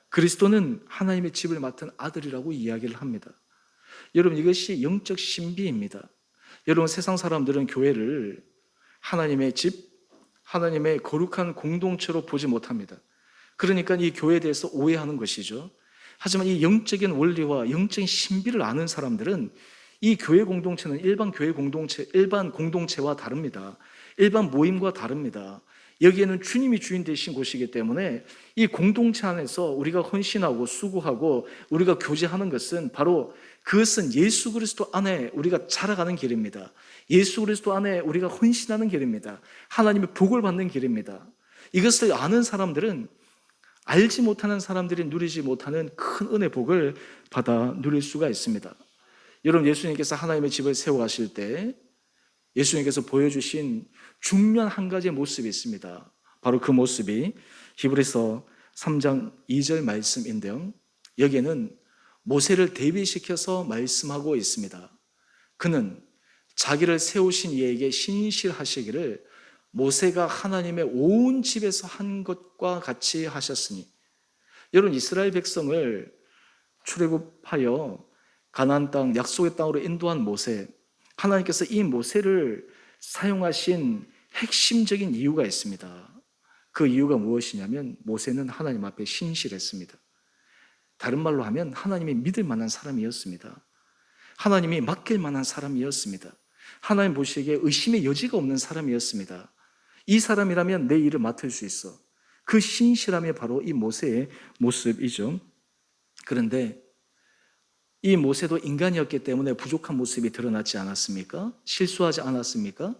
그리스도는 하나님의 집을 맡은 아들이라고 이야기를 합니다. 여러분, 이것이 영적 신비입니다. 여러분, 세상 사람들은 교회를 하나님의 집, 하나님의 거룩한 공동체로 보지 못합니다. 그러니까 이 교회에 대해서 오해하는 것이죠. 하지만 이 영적인 원리와 영적인 신비를 아는 사람들은 이 교회 공동체는 일반 교회 공동체, 일반 공동체와 다릅니다. 일반 모임과 다릅니다. 여기에는 주님이 주인 되신 곳이기 때문에 이 공동체 안에서 우리가 헌신하고 수고하고 우리가 교제하는 것은 바로 그것은 예수 그리스도 안에 우리가 자라가는 길입니다. 예수 그리스도 안에 우리가 헌신하는 길입니다. 하나님의 복을 받는 길입니다. 이것을 아는 사람들은 알지 못하는 사람들이 누리지 못하는 큰 은혜 복을 받아 누릴 수가 있습니다. 여러분, 예수님께서 하나님의 집을 세워가실 때 예수님께서 보여주신 중요한 한 가지의 모습이 있습니다. 바로 그 모습이 히브리서 3장 2절 말씀인데요, 여기에는 모세를 대비시켜서 말씀하고 있습니다. 그는 자기를 세우신 이에게 신실하시기를 모세가 하나님의 온 집에서 한 것과 같이 하셨으니. 여러분, 이스라엘 백성을 출애굽하여 가나안 땅, 약속의 땅으로 인도한 모세, 하나님께서 이 모세를 사용하신 핵심적인 이유가 있습니다. 그 이유가 무엇이냐면 모세는 하나님 앞에 신실했습니다. 다른 말로 하면 하나님이 믿을 만한 사람이었습니다. 하나님이 맡길 만한 사람이었습니다. 하나님 보시기에 의심의 여지가 없는 사람이었습니다. 이 사람이라면 내 일을 맡을 수 있어. 그 신실함이 바로 이 모세의 모습이죠. 그런데 이 모세도 인간이었기 때문에 부족한 모습이 드러나지 않았습니까? 실수하지 않았습니까?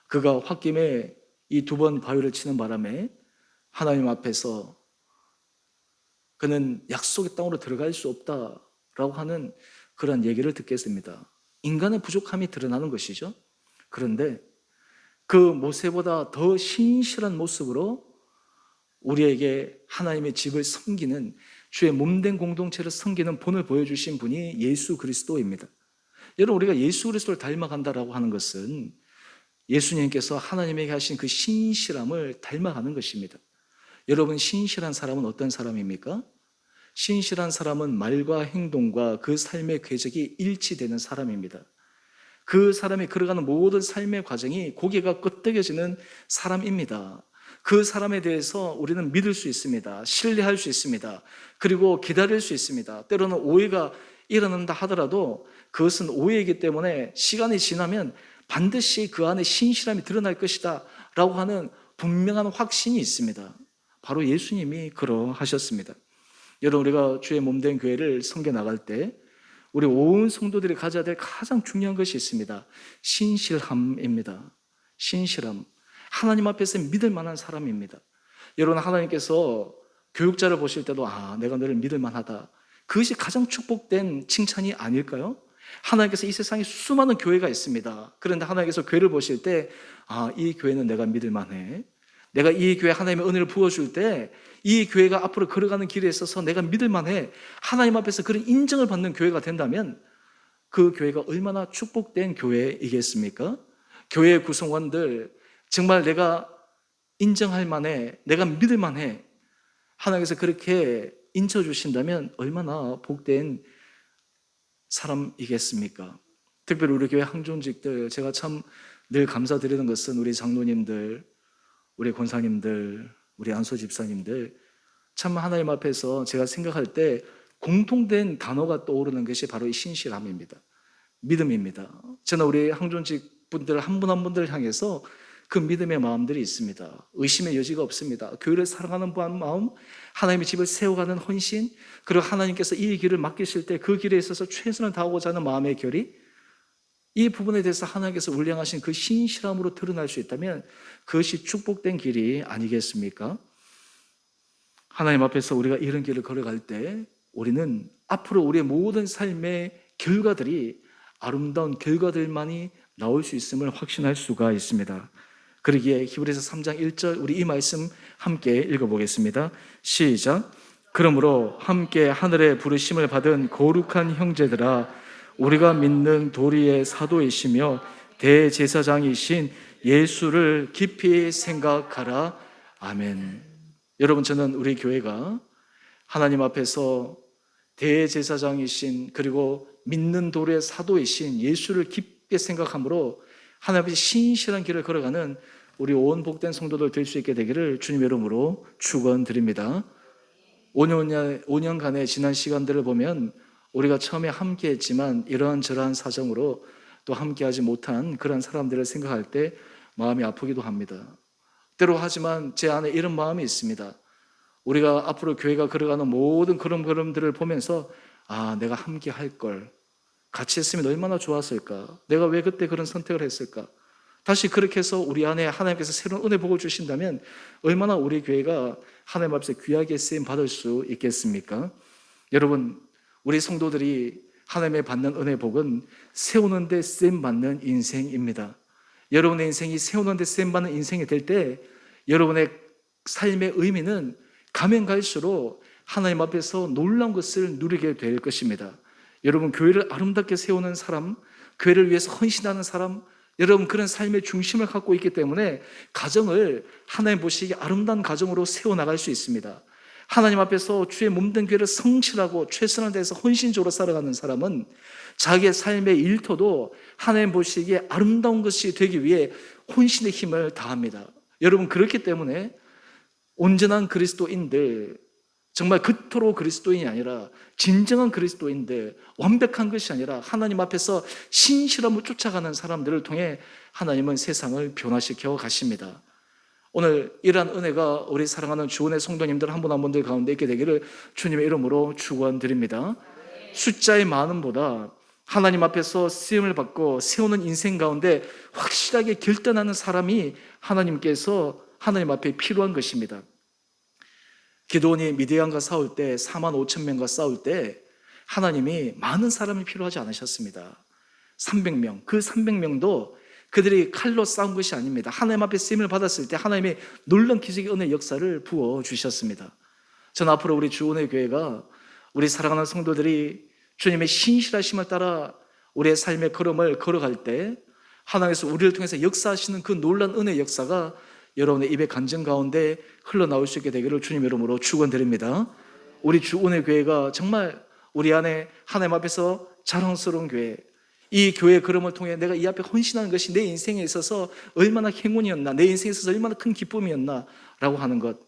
그가 홧김에 이 두 번 바위를 치는 바람에 하나님 앞에서 그는 약속의 땅으로 들어갈 수 없다라고 하는 그런 얘기를 듣게 됩니다. 인간의 부족함이 드러나는 것이죠. 그런데 그 모세보다 더 신실한 모습으로 우리에게 하나님의 집을 섬기는, 주의 몸된 공동체를 섬기는 본을 보여주신 분이 예수 그리스도입니다. 여러분, 우리가 예수 그리스도를 닮아간다라고 하는 것은 예수님께서 하나님에게 하신 그 신실함을 닮아가는 것입니다. 여러분, 신실한 사람은 어떤 사람입니까? 신실한 사람은 말과 행동과 그 삶의 궤적이 일치되는 사람입니다. 그 사람이 걸어가는 모든 삶의 과정이 고개가 끄덕여지는 사람입니다. 그 사람에 대해서 우리는 믿을 수 있습니다. 신뢰할 수 있습니다. 그리고 기다릴 수 있습니다. 때로는 오해가 일어난다 하더라도 그것은 오해이기 때문에 시간이 지나면 반드시 그 안에 신실함이 드러날 것이다 라고 하는 분명한 확신이 있습니다. 바로 예수님이 그러하셨습니다. 여러분, 우리가 주의 몸된 교회를 섬겨 나갈 때 우리 온 성도들이 가져야 될 가장 중요한 것이 있습니다. 신실함입니다. 신실함. 하나님 앞에서 믿을 만한 사람입니다. 여러분, 하나님께서 교육자를 보실 때도 내가 너를 믿을 만하다, 그것이 가장 축복된 칭찬이 아닐까요? 하나님께서 이 세상에 수많은 교회가 있습니다. 그런데 하나님께서 교회를 보실 때 이 교회는 내가 믿을 만해, 내가 이 교회 하나님의 은혜를 부어줄 때 이 교회가 앞으로 걸어가는 길에 있어서 내가 믿을 만해, 하나님 앞에서 그런 인정을 받는 교회가 된다면 그 교회가 얼마나 축복된 교회이겠습니까? 교회의 구성원들 정말 내가 인정할 만해, 내가 믿을 만해, 하나님께서 그렇게 인쳐주신다면 얼마나 복된 사람이겠습니까? 특별히 우리 교회 항존직들, 제가 참 늘 감사드리는 것은 우리 장로님들, 우리 권사님들, 우리 안소 집사님들, 참 하나님 앞에서 제가 생각할 때 공통된 단어가 떠오르는 것이 바로 이 신실함입니다. 믿음입니다. 저는 우리 항존직 분들 한 분 한 분들을 향해서 그 믿음의 마음들이 있습니다. 의심의 여지가 없습니다. 교회를 사랑하는 마음, 하나님의 집을 세워가는 헌신, 그리고 하나님께서 이 길을 맡기실 때 그 길에 있어서 최선을 다하고자 하는 마음의 결의, 이 부분에 대해서 하나님께서 운량하신 그 신실함으로 드러날 수 있다면 그것이 축복된 길이 아니겠습니까? 하나님 앞에서 우리가 이런 길을 걸어갈 때 우리는 앞으로 우리의 모든 삶의 결과들이 아름다운 결과들만이 나올 수 있음을 확신할 수가 있습니다. 그러기에 히브리서 3장 1절 우리 이 말씀 함께 읽어보겠습니다. 시작. 그러므로 함께 하늘의 부르심을 받은 거룩한 형제들아, 우리가 믿는 도리의 사도이시며 대제사장이신 예수를 깊이 생각하라. 아멘. 여러분, 저는 우리 교회가 하나님 앞에서 대제사장이신 그리고 믿는 도리의 사도이신 예수를 깊게 생각함으로 하나님 앞에 신실한 길을 걸어가는 우리 온 복된 성도들 될 수 있게 되기를 주님의 이름으로 축원드립니다. 5년간의 지난 시간들을 보면 우리가 처음에 함께 했지만 이러한저러한 사정으로 또 함께하지 못한 그런 사람들을 생각할 때 마음이 아프기도 합니다. 때로 하지만 제 안에 이런 마음이 있습니다. 우리가 앞으로 교회가 걸어가는 모든 걸음들을 보면서 내가 함께 할 걸, 같이 했으면 얼마나 좋았을까, 내가 왜 그때 그런 선택을 했을까. 다시 그렇게 해서 우리 안에 하나님께서 새로운 은혜 복을 주신다면 얼마나 우리 교회가 하나님 앞에서 귀하게 쓰임 받을 수 있겠습니까? 여러분, 우리 성도들이 하나님의 받는 은혜 복은 세우는 데 쓰임 받는 인생입니다. 여러분의 인생이 세우는 데 쓰임 받는 인생이 될 때 여러분의 삶의 의미는 가면 갈수록 하나님 앞에서 놀라운 것을 누리게 될 것입니다. 여러분, 교회를 아름답게 세우는 사람, 교회를 위해서 헌신하는 사람, 여러분 그런 삶의 중심을 갖고 있기 때문에 가정을 하나님 보시기에 아름다운 가정으로 세워나갈 수 있습니다. 하나님 앞에서 주의 몸된 교회를 성실하고 최선을 다해서 헌신적으로 살아가는 사람은 자기의 삶의 일터도 하나님 보시기에 아름다운 것이 되기 위해 혼신의 힘을 다합니다. 여러분, 그렇기 때문에 온전한 그리스도인들, 정말 그토록 그리스도인이 아니라 진정한 그리스도인들, 완벽한 것이 아니라 하나님 앞에서 신실함을 쫓아가는 사람들을 통해 하나님은 세상을 변화시켜 가십니다. 오늘 이러한 은혜가 우리 사랑하는 주원의 성도님들 한 분 한 분들 가운데 있게 되기를 주님의 이름으로 축원드립니다. 숫자의 많음보다 하나님 앞에서 쓰임을 받고 세우는 인생 가운데 확실하게 결단하는 사람이 하나님께서 하나님 앞에 필요한 것입니다. 기드온이 미디안과 싸울 때 4만 5천 명과 싸울 때 하나님이 많은 사람이 필요하지 않으셨습니다. 300명, 그 300명도 그들이 칼로 싸운 것이 아닙니다. 하나님 앞에 쓰임을 받았을 때 하나님의 놀라운 기적의 은혜 역사를 부어주셨습니다. 저는 앞으로 우리 주원의 교회가 우리 사랑하는 성도들이 주님의 신실하심을 따라 우리의 삶의 걸음을 걸어갈 때 하나님께서 우리를 통해서 역사하시는 그 놀라운 은혜 역사가 여러분의 입의 간증 가운데 흘러나올 수 있게 되기를 주님의 이름으로 축원드립니다. 우리 주원의 교회가 정말 우리 안에 하나님 앞에서 자랑스러운 교회, 이 교회의 걸음을 통해 내가 이 앞에 헌신하는 것이 내 인생에 있어서 얼마나 행운이었나, 내 인생에 있어서 얼마나 큰 기쁨이었나 라고 하는 것.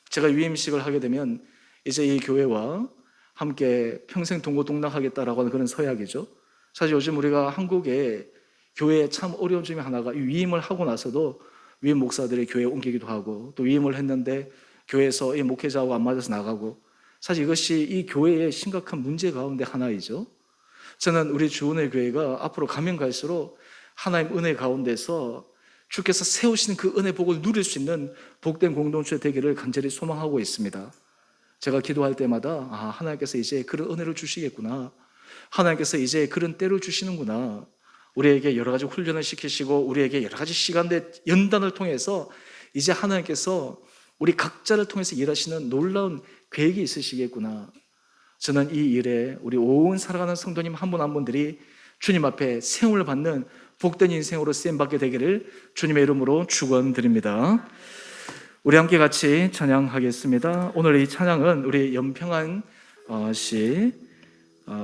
제가 유임식을 하게 되면 이제 이 교회와 함께 평생 동고동락하겠다라고 하는 그런 서약이죠. 사실 요즘 우리가 한국에 교회에 참 어려운 점이 하나가 위임을 하고 나서도 위임 목사들이 교회에 옮기기도 하고 또 위임을 했는데 교회에서 이 목회자하고 안 맞아서 나가고, 사실 이것이 이 교회의 심각한 문제 가운데 하나이죠. 저는 우리 주은혜 교회가 앞으로 가면 갈수록 하나님 은혜 가운데서 주께서 세우시는 그 은혜 복을 누릴 수 있는 복된 공동체 되기를 간절히 소망하고 있습니다. 제가 기도할 때마다 하나님께서 이제 그런 은혜를 주시겠구나, 하나님께서 이제 그런 때를 주시는구나, 우리에게 여러 가지 훈련을 시키시고 우리에게 여러 가지 시간대 연단을 통해서 이제 하나님께서 우리 각자를 통해서 일하시는 놀라운 계획이 있으시겠구나. 저는 이 일에 우리 온 살아가는 성도님 한 분 한 분들이 주님 앞에 세움을 받는 복된 인생으로 쓰임받게 되기를 주님의 이름으로 축원드립니다. 우리 함께 같이 찬양하겠습니다. 오늘 이 찬양은 우리 연평한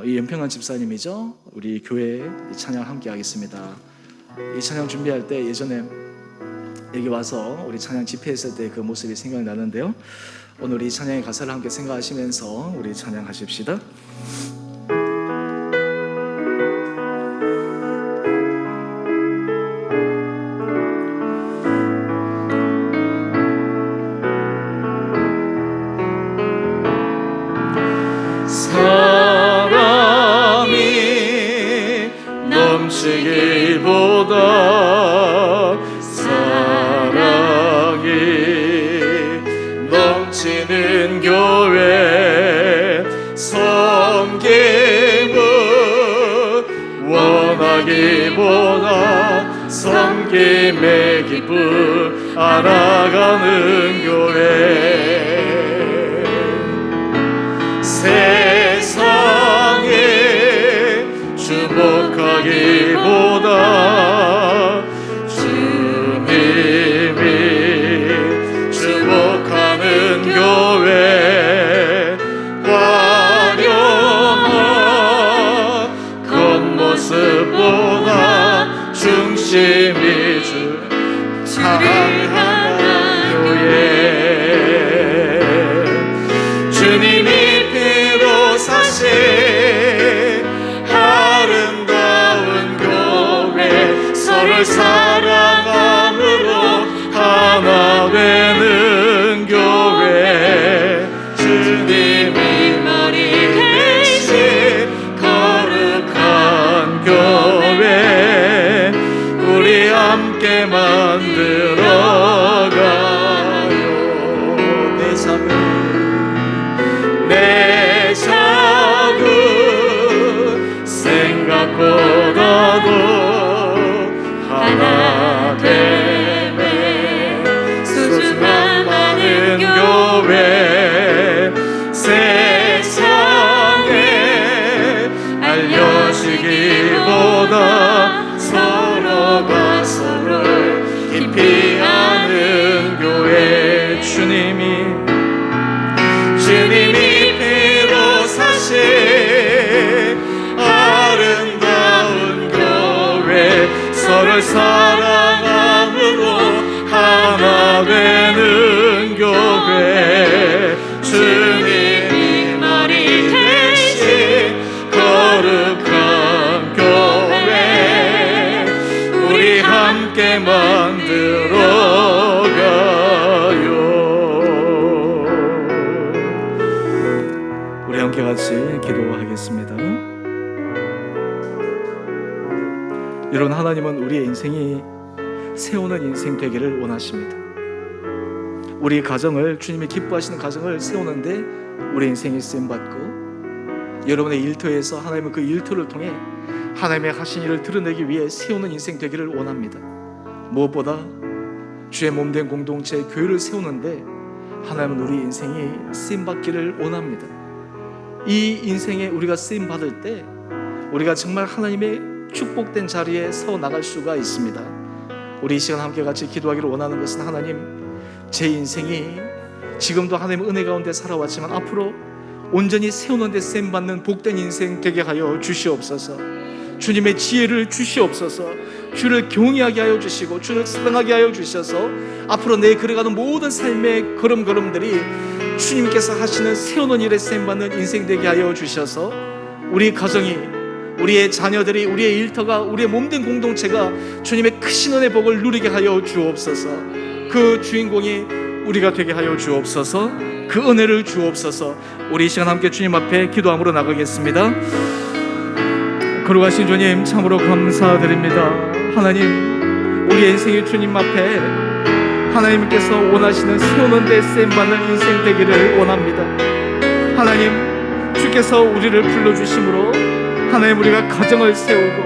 이 연평한 집사님이죠. 우리 교회 찬양 함께 하겠습니다. 이 찬양 준비할 때 예전에 여기 와서 우리 찬양 집회했을 때 그 모습이 생각나는데요. 오늘 이 찬양의 가사를 함께 생각하시면서 우리 찬양하십시다. 사랑이 넘치기보다 사랑이 넘치는 교회 섬김은 원하기보다 섬김의 기쁨 알아가는 교회 세상에 주목하기보다 주님이 주목하는 교회 화려한 겉모습보다 중심이 주를 향한 교회 주님이 피로 사신 아름다운 교회 서로를 사랑함으로 하나 되는 교회 주님이 머리 대신 거룩한 교회 우리 함께 만들어가요 내 삶을 내 작은 생각보다도 하나 됨에 소중한 많은 교회 세상에 알려지기보다 서로가 서로를 깊이 아는 교회 주님이 피로 사신 아름다운 교회 서로를 사랑함으로 하나 되는 교회 주님이 머리 대신 거룩한 교회 우리 함께 만들어가요. 우리 함께 같이 기도하겠습니다. 여러분, 하나님은 우리의 인생이 세우는 인생 되기를 원하십니다. 우리 가정을, 주님이 기뻐하시는 가정을 세우는데 우리 인생이 쓰임받고 여러분의 일터에서 하나님은 그 일터를 통해 하나님의 하신 일을 드러내기 위해 세우는 인생 되기를 원합니다. 무엇보다 주의 몸된 공동체 교회를 세우는데 하나님은 우리 인생이 쓰임받기를 원합니다. 이 인생에 우리가 쓰임받을 때 우리가 정말 하나님의 축복된 자리에 서 나갈 수가 있습니다. 우리 이 시간 함께 같이 기도하기를 원하는 것은 하나님, 제 인생이 지금도 하나님의 은혜 가운데 살아왔지만 앞으로 온전히 세우는 데 쓰임받는 복된 인생 되게 하여 주시옵소서. 주님의 지혜를 주시옵소서. 주를 경외하게 하여 주시고 주를 사랑하게 하여 주셔서 앞으로 내 걸어가는 모든 삶의 걸음걸음들이 주님께서 하시는 세우는 일에 쓰임받는 인생 되게 하여 주셔서 우리 가정이, 우리의 자녀들이, 우리의 일터가, 우리의 몸된 공동체가 주님의 크신 은혜 복을 누리게 하여 주옵소서. 그 주인공이 우리가 되게 하여 주옵소서. 그 은혜를 주옵소서. 우리 이 시간 함께 주님 앞에 기도함으로 나가겠습니다. 거룩하신 주님, 참으로 감사드립니다. 하나님, 우리 인생의 주님 앞에 하나님께서 원하시는 세우는 데 쓰임받는 인생 되기를 원합니다. 하나님, 주께서 우리를 불러주심으로 하나님, 우리가 가정을 세우고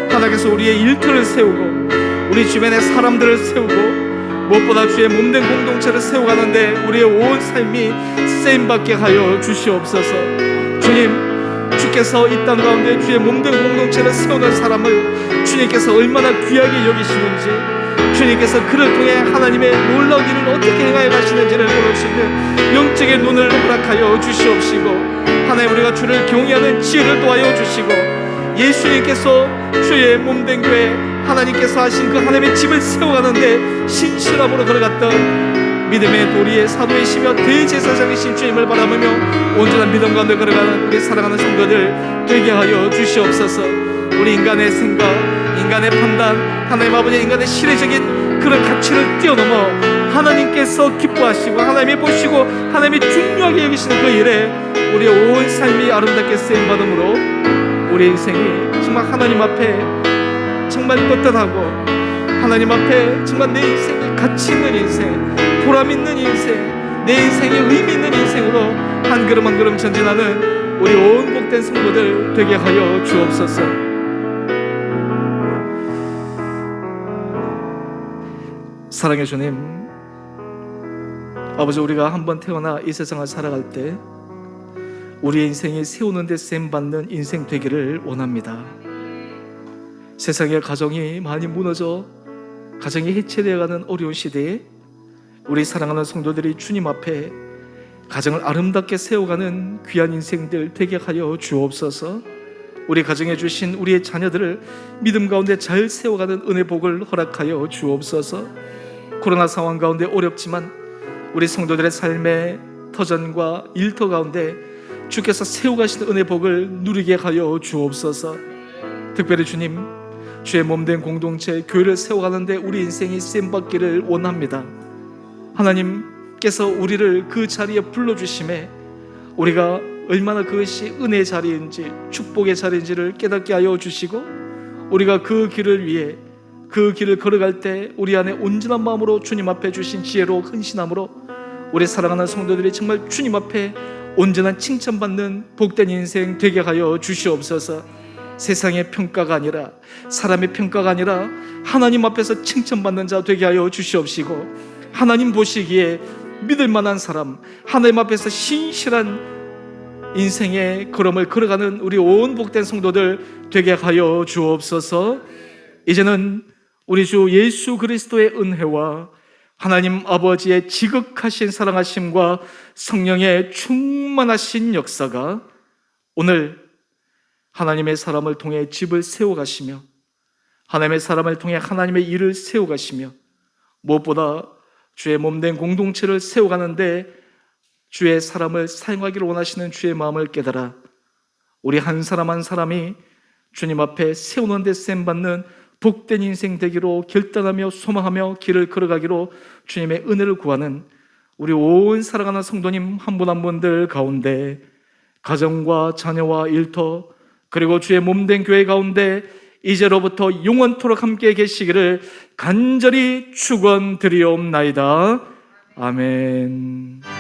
하나님께서 우리의 일터를 세우고 우리 주변의 사람들을 세우고 무엇보다 주의 몸된 공동체를 세워가는데 우리의 온 삶이 쓰임받게 하여 주시옵소서. 주님, 주께서 이 땅 가운데 주의 몸된 공동체를 세우는 사람을 주님께서 얼마나 귀하게 여기시는지, 주님께서 그를 통해 하나님의 놀라운 일을 어떻게 행하여 가시는지를 볼 수 있는 영적인 눈을 허락하여 주시옵시고, 하나님, 우리가 주를 경외하는 지혜를 도하여 주시고, 예수님께서 주의 몸된 교회, 하나님께서 하신 그 하나님의 집을 세워가는데 신실함으로 걸어갔던 믿음의 도리의 사도이시며 대제사장이신 주님을 바라보며 온전한 믿음 가운데 걸어가는 우리 사랑하는 성도들 되게 하여 주시옵소서. 우리 인간의 생각, 인간의 판단, 하나님 아버지 인간의 시대적인 그런 가치를 뛰어넘어 하나님께서 기뻐하시고 하나님이 보시고 하나님이 중요하게 여기시는 그 일에 우리의 온 삶이 아름답게 쓰임받음으로 우리 인생이 정말 하나님 앞에 정말 떳떳하고 하나님 앞에 정말 내 인생에 가치 있는 인생, 보람 있는 인생, 내 인생에 의미 있는 인생으로 한 걸음 한 걸음 전진하는 우리 온 복된 성도들 되게 하여 주옵소서. 사랑해 주님, 아버지, 우리가 한번 태어나 이 세상을 살아갈 때 우리의 인생이 세우는 데 쓰임받는 인생 되기를 원합니다. 세상의 가정이 많이 무너져 가정이 해체되어가는 어려운 시대에 우리 사랑하는 성도들이 주님 앞에 가정을 아름답게 세워가는 귀한 인생들 되게 하여 주옵소서. 우리 가정에 주신 우리의 자녀들을 믿음 가운데 잘 세워가는 은혜 복을 허락하여 주옵소서. 코로나 상황 가운데 어렵지만 우리 성도들의 삶의 터전과 일터 가운데 주께서 세워가시는 은혜 복을 누리게 하여 주옵소서. 특별히 주님, 주의 몸된 공동체 교회를 세워가는데 우리 인생이 쓰임받기를 원합니다. 하나님께서 우리를 그 자리에 불러주심에 우리가 얼마나 그것이 은혜의 자리인지 축복의 자리인지를 깨닫게 하여 주시고 우리가 그 길을 위해 그 길을 걸어갈 때 우리 안에 온전한 마음으로 주님 앞에 주신 지혜로 헌신함으로 우리 사랑하는 성도들이 정말 주님 앞에 온전한 칭찬받는 복된 인생 되게 하여 주시옵소서. 세상의 평가가 아니라 사람의 평가가 아니라 하나님 앞에서 칭찬받는 자 되게 하여 주시옵시고 하나님 보시기에 믿을 만한 사람, 하나님 앞에서 신실한 인생의 걸음을 걸어가는 우리 온 복된 성도들 되게 하여 주옵소서. 이제는 우리 주 예수 그리스도의 은혜와 하나님 아버지의 지극하신 사랑하심과 성령의 충만하신 역사가 오늘 하나님의 사람을 통해 집을 세워가시며 하나님의 사람을 통해 하나님의 일을 세워가시며 무엇보다 주의 몸된 공동체를 세워가는데 주의 사람을 사용하기를 원하시는 주의 마음을 깨달아 우리 한 사람 한 사람이 주님 앞에 세우는 데 쓰임받는 복된 인생 되기로 결단하며 소망하며 길을 걸어가기로 주님의 은혜를 구하는 우리 온 사랑하는 성도님 한 분 한 분들 가운데 가정과 자녀와 일터 그리고 주의 몸된 교회 가운데 이제로부터 영원토록 함께 계시기를 간절히 축원드리옵나이다. 아멘.